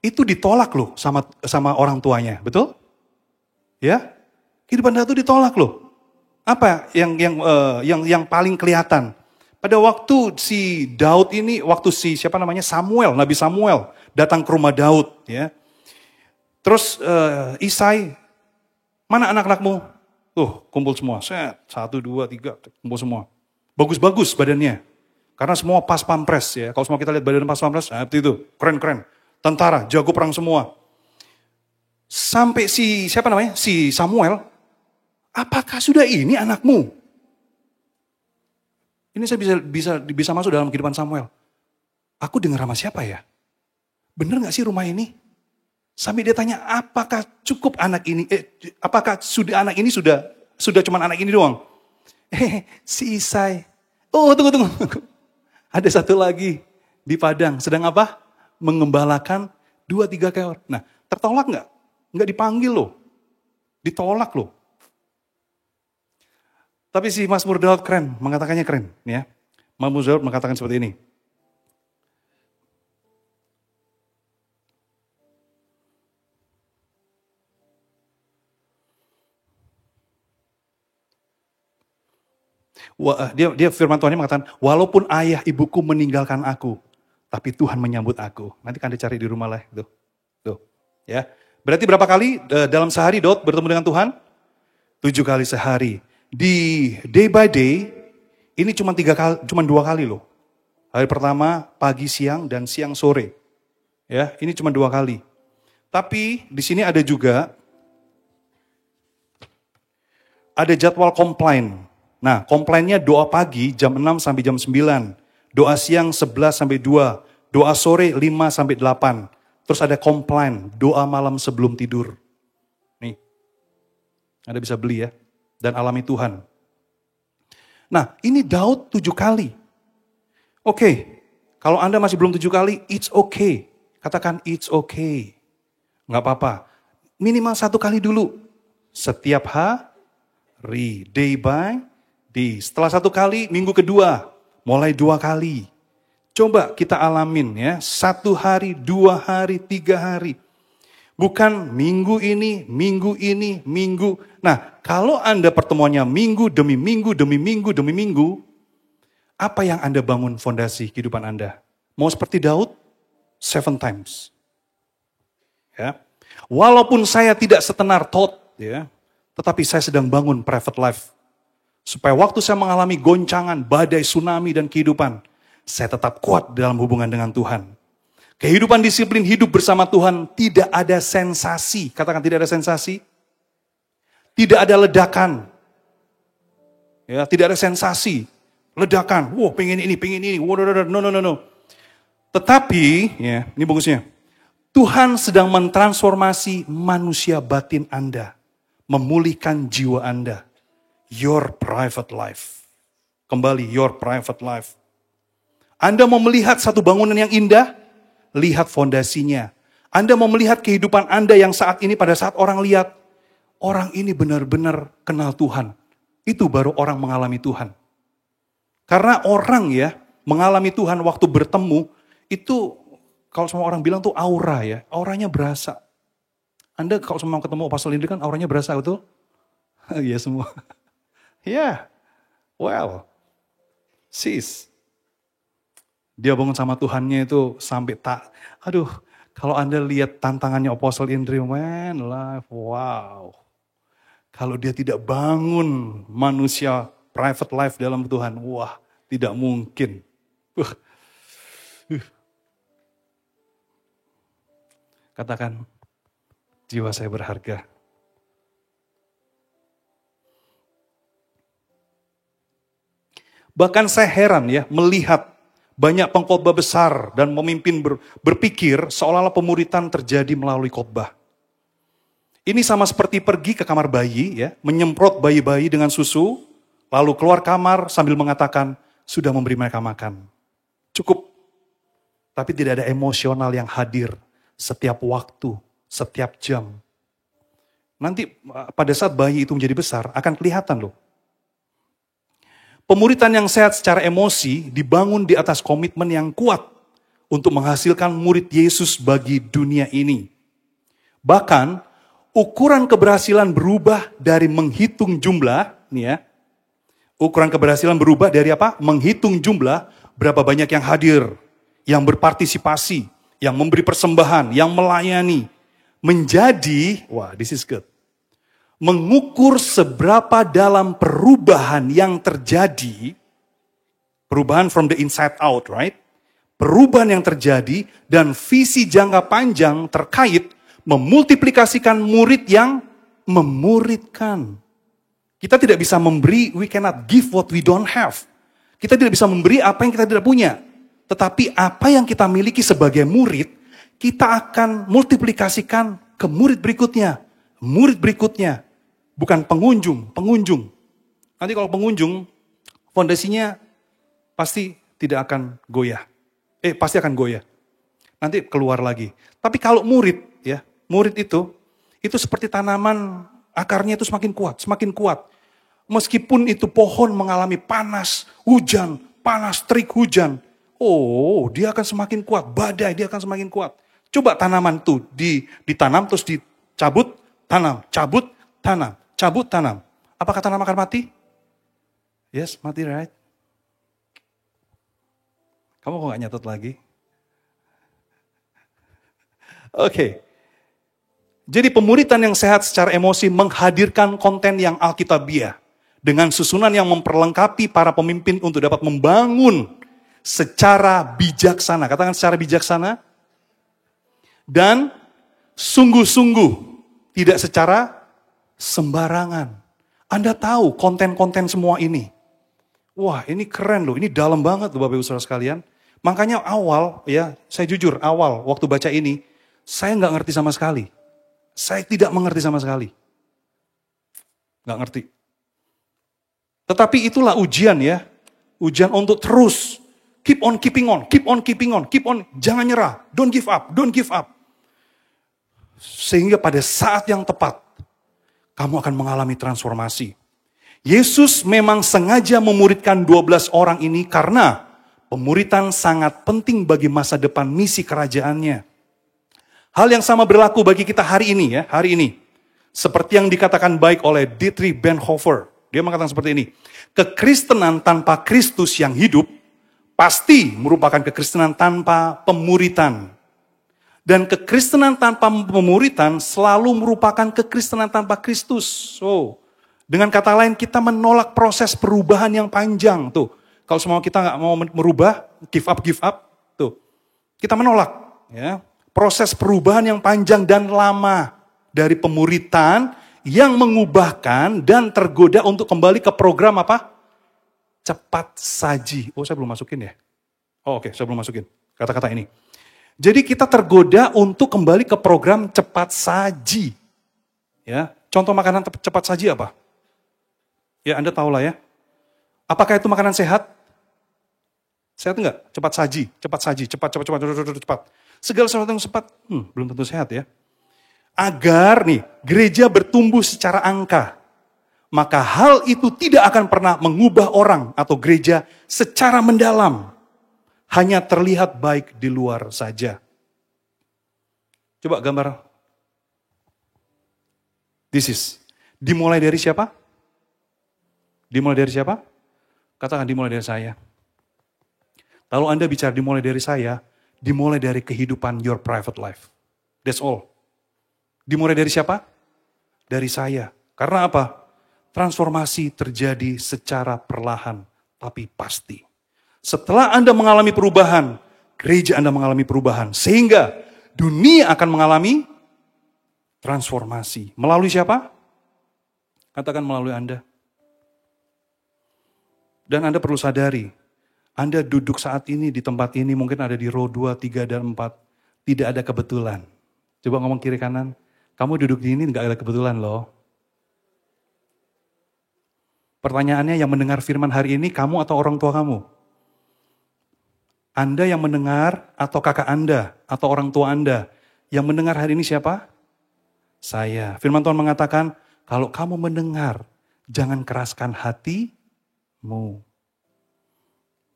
Itu ditolak loh sama orang tuanya. Betul? Ya? Kehidupan Daud itu ditolak loh. Apa yang paling kelihatan? Pada waktu si Daud ini, Samuel, Nabi Samuel datang ke rumah Daud, ya. Terus Isai, mana anak-anakmu? Kumpul semua, 1, 2, 3, kumpul semua. Bagus-bagus badannya, karena semua pas pampres ya. Kalau semua kita lihat badan pas pampres, seperti itu, keren-keren. Tentara, jago perang semua. Sampai si Samuel, apakah sudah ini anakmu? Ini saya bisa masuk dalam kehidupan Samuel. Aku dengar sama siapa ya? Bener gak sih rumah ini? Sampai dia tanya, apakah cukup anak ini? Apakah anak ini sudah cuma anak ini doang? Si Isai. Tunggu. Ada satu lagi di padang. Sedang apa? Mengembalakan 2-3 ekor. Nah, tertolak gak? Gak dipanggil loh. Ditolak loh. Tapi si Mazmur Daud keren, mengatakannya keren. Ya. Mazmur Daud mengatakan seperti ini. Dia firman Tuhan mengatakan, walaupun ayah ibuku meninggalkan aku, tapi Tuhan menyambut aku. Nanti kan dicari di rumah lah. Tuh. Ya. Berarti berapa kali dalam sehari Daud bertemu dengan Tuhan? 7 kali sehari. Di day by day, ini cuma 2 kali loh. Hari pertama, pagi, siang, dan siang sore. Ya, ini cuma 2 kali. Tapi di sini ada juga, ada jadwal komplain. Nah, komplainnya doa pagi jam 6 sampai jam 9. Doa siang 11 sampai 2. Doa sore 5 sampai 8. Terus ada komplain, doa malam sebelum tidur. Nih, Anda bisa beli ya. Dan alami Tuhan. Nah, ini Daud 7 kali. Oke, kalau Anda masih belum 7 kali, it's okay. Katakan it's okay. Nggak apa-apa. Minimal 1 kali dulu. Setiap hari, day by day. Setelah 1 kali, minggu kedua, mulai 2 kali. Coba kita alamin ya, 1 hari, 2 hari, 3 hari. Bukan minggu ini. Nah, kalau Anda pertemuannya minggu demi minggu, apa yang Anda bangun fondasi kehidupan Anda? Mau seperti Daud? 7 times. Ya. Walaupun saya tidak setenar Todd, ya, tetapi saya sedang bangun private life. Supaya waktu saya mengalami goncangan, badai, tsunami, dan kehidupan, saya tetap kuat dalam hubungan dengan Tuhan. Kehidupan disiplin hidup bersama Tuhan tidak ada sensasi. Katakan tidak ada sensasi. Tidak ada ledakan. Ya, tidak ada sensasi. Ledakan. Wah, pengen ini. No. Tetapi, ya, ini bagusnya. Tuhan sedang mentransformasi manusia batin Anda. Memulihkan jiwa Anda. Your private life. Kembali, your private life. Anda mau melihat satu bangunan yang indah, lihat fondasinya. Anda mau melihat kehidupan Anda yang saat ini pada saat orang lihat, orang ini benar-benar kenal Tuhan. Itu baru orang mengalami Tuhan. Karena orang ya, mengalami Tuhan waktu bertemu, itu kalau semua orang bilang tuh aura ya, auranya berasa. Anda kalau semua ketemu Apostle Indri kan auranya berasa, betul? Iya semua. Ya, well, sis. Dia bangun sama Tuhannya itu sampai aduh, kalau Anda lihat tantangannya Apostle Indri, man, life, wow. Kalau dia tidak bangun manusia private life dalam Tuhan, wah, tidak mungkin. Katakan, jiwa saya berharga. Bahkan saya heran ya, melihat banyak pengkhotbah besar dan pemimpin berpikir seolah-olah pemuritan terjadi melalui khotbah. Ini sama seperti pergi ke kamar bayi ya, menyemprot bayi-bayi dengan susu, lalu keluar kamar sambil mengatakan, sudah memberi mereka makan. Cukup. Tapi tidak ada emosional yang hadir setiap waktu, setiap jam. Nanti pada saat bayi itu menjadi besar, akan kelihatan loh. Pemuritan yang sehat secara emosi dibangun di atas komitmen yang kuat untuk menghasilkan murid Yesus bagi dunia ini. Bahkan, ukuran keberhasilan berubah dari menghitung jumlah, nih ya. Ukuran keberhasilan berubah dari apa? Menghitung jumlah, berapa banyak yang hadir, yang berpartisipasi, yang memberi persembahan, yang melayani. Menjadi, wah this is good. Mengukur seberapa dalam perubahan yang terjadi, perubahan from the inside out, right? Perubahan yang terjadi dan visi jangka panjang terkait memultiplikasikan murid yang memuridkan. Kita tidak bisa memberi, we cannot give what we don't have. Kita tidak bisa memberi apa yang kita tidak punya. Tetapi apa yang kita miliki sebagai murid, kita akan multiplikasikan ke murid berikutnya. Murid berikutnya. Bukan pengunjung. Nanti kalau pengunjung, fondasinya pasti tidak akan goyah. Pasti akan goyah. Nanti keluar lagi. Tapi kalau murid, ya, murid itu seperti tanaman, akarnya itu semakin kuat. Meskipun itu pohon mengalami panas, hujan, panas, terik hujan. Oh, dia akan semakin kuat. Badai, dia akan semakin kuat. Coba tanaman itu ditanam, terus dicabut, tanam, cabut, tanam. Cabut, tanam. Apakah tanam akan mati? Yes, mati, right? Kamu kok gak nyatet lagi? Oke. Jadi pemuritan yang sehat secara emosi menghadirkan konten yang alkitabiah. Dengan susunan yang memperlengkapi para pemimpin untuk dapat membangun secara bijaksana. Katakan secara bijaksana. Dan sungguh-sungguh. Tidak secara sembarangan. Anda tahu konten-konten semua ini. Wah, ini keren loh, ini dalam banget loh Bapak Ibu Saudara sekalian. Makanya awal, ya, saya jujur awal waktu baca ini, saya nggak ngerti sama sekali. Saya tidak mengerti sama sekali. Nggak ngerti. Tetapi itulah ujian ya. Ujian untuk terus. Keep on keeping on, keep on keeping on, keep on. Jangan nyerah, don't give up, don't give up. Sehingga pada saat yang tepat, kamu akan mengalami transformasi. Yesus memang sengaja memuridkan 12 orang ini karena pemuritan sangat penting bagi masa depan misi kerajaannya. Hal yang sama berlaku bagi kita hari ini ya, hari ini. Seperti yang dikatakan baik oleh Dietrich Bonhoeffer. Dia mengatakan seperti ini. Kekristenan tanpa Kristus yang hidup pasti merupakan kekristenan tanpa pemuritan. Dan kekristenan tanpa pemuritan selalu merupakan kekristenan tanpa Kristus. So, dengan kata lain kita menolak proses perubahan yang panjang. Tuh, kalau semua kita nggak mau merubah, give up, tuh, kita menolak. Ya, proses perubahan yang panjang dan lama dari pemuritan yang mengubahkan dan tergoda untuk kembali ke program apa? Cepat saji. Oh, saya belum masukin ya? Oh, oke, saya belum masukin kata-kata ini. Jadi kita tergoda untuk kembali ke program cepat saji. Ya, contoh makanan cepat saji apa? Ya, Anda tahu lah ya. Apakah itu makanan sehat? Sehat enggak? Cepat saji, cepat. Segala sesuatu yang sempat, belum tentu sehat ya. Agar nih, gereja bertumbuh secara angka. Maka hal itu tidak akan pernah mengubah orang atau gereja secara mendalam. Hanya terlihat baik di luar saja. Coba gambar. This is. Dimulai dari siapa? Dimulai dari siapa? Katakan dimulai dari saya. Kalau Anda bicara dimulai dari saya, dimulai dari kehidupan your private life. That's all. Dimulai dari siapa? Dari saya. Karena apa? Transformasi terjadi secara perlahan, tapi pasti. Setelah Anda mengalami perubahan, gereja Anda mengalami perubahan. Sehingga dunia akan mengalami transformasi. Melalui siapa? Katakan melalui Anda. Dan Anda perlu sadari, Anda duduk saat ini di tempat ini, mungkin ada di row 2, 3, dan 4. Tidak ada kebetulan. Coba ngomong kiri kanan. Kamu duduk di ini gak ada kebetulan loh. Pertanyaannya yang mendengar firman hari ini, kamu atau orang tua kamu? Anda yang mendengar atau kakak Anda atau orang tua Anda? Yang mendengar hari ini siapa? Saya. Firman Tuhan mengatakan, kalau kamu mendengar, jangan keraskan hatimu.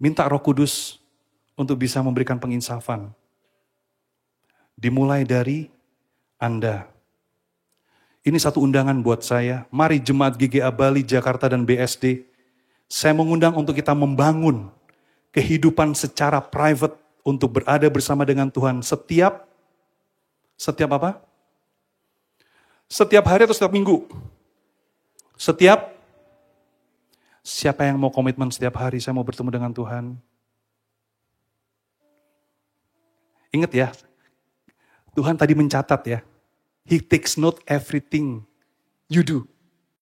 Minta Roh Kudus untuk bisa memberikan penginsafan. Dimulai dari Anda. Ini satu undangan buat saya. Mari Jemaat GGA Bali, Jakarta, dan BSD. Saya mengundang untuk kita membangun kehidupan secara private untuk berada bersama dengan Tuhan setiap apa? Setiap hari atau setiap minggu? Siapa yang mau komitmen setiap hari saya mau bertemu dengan Tuhan? Ingat ya, Tuhan tadi mencatat ya. He takes note everything you do.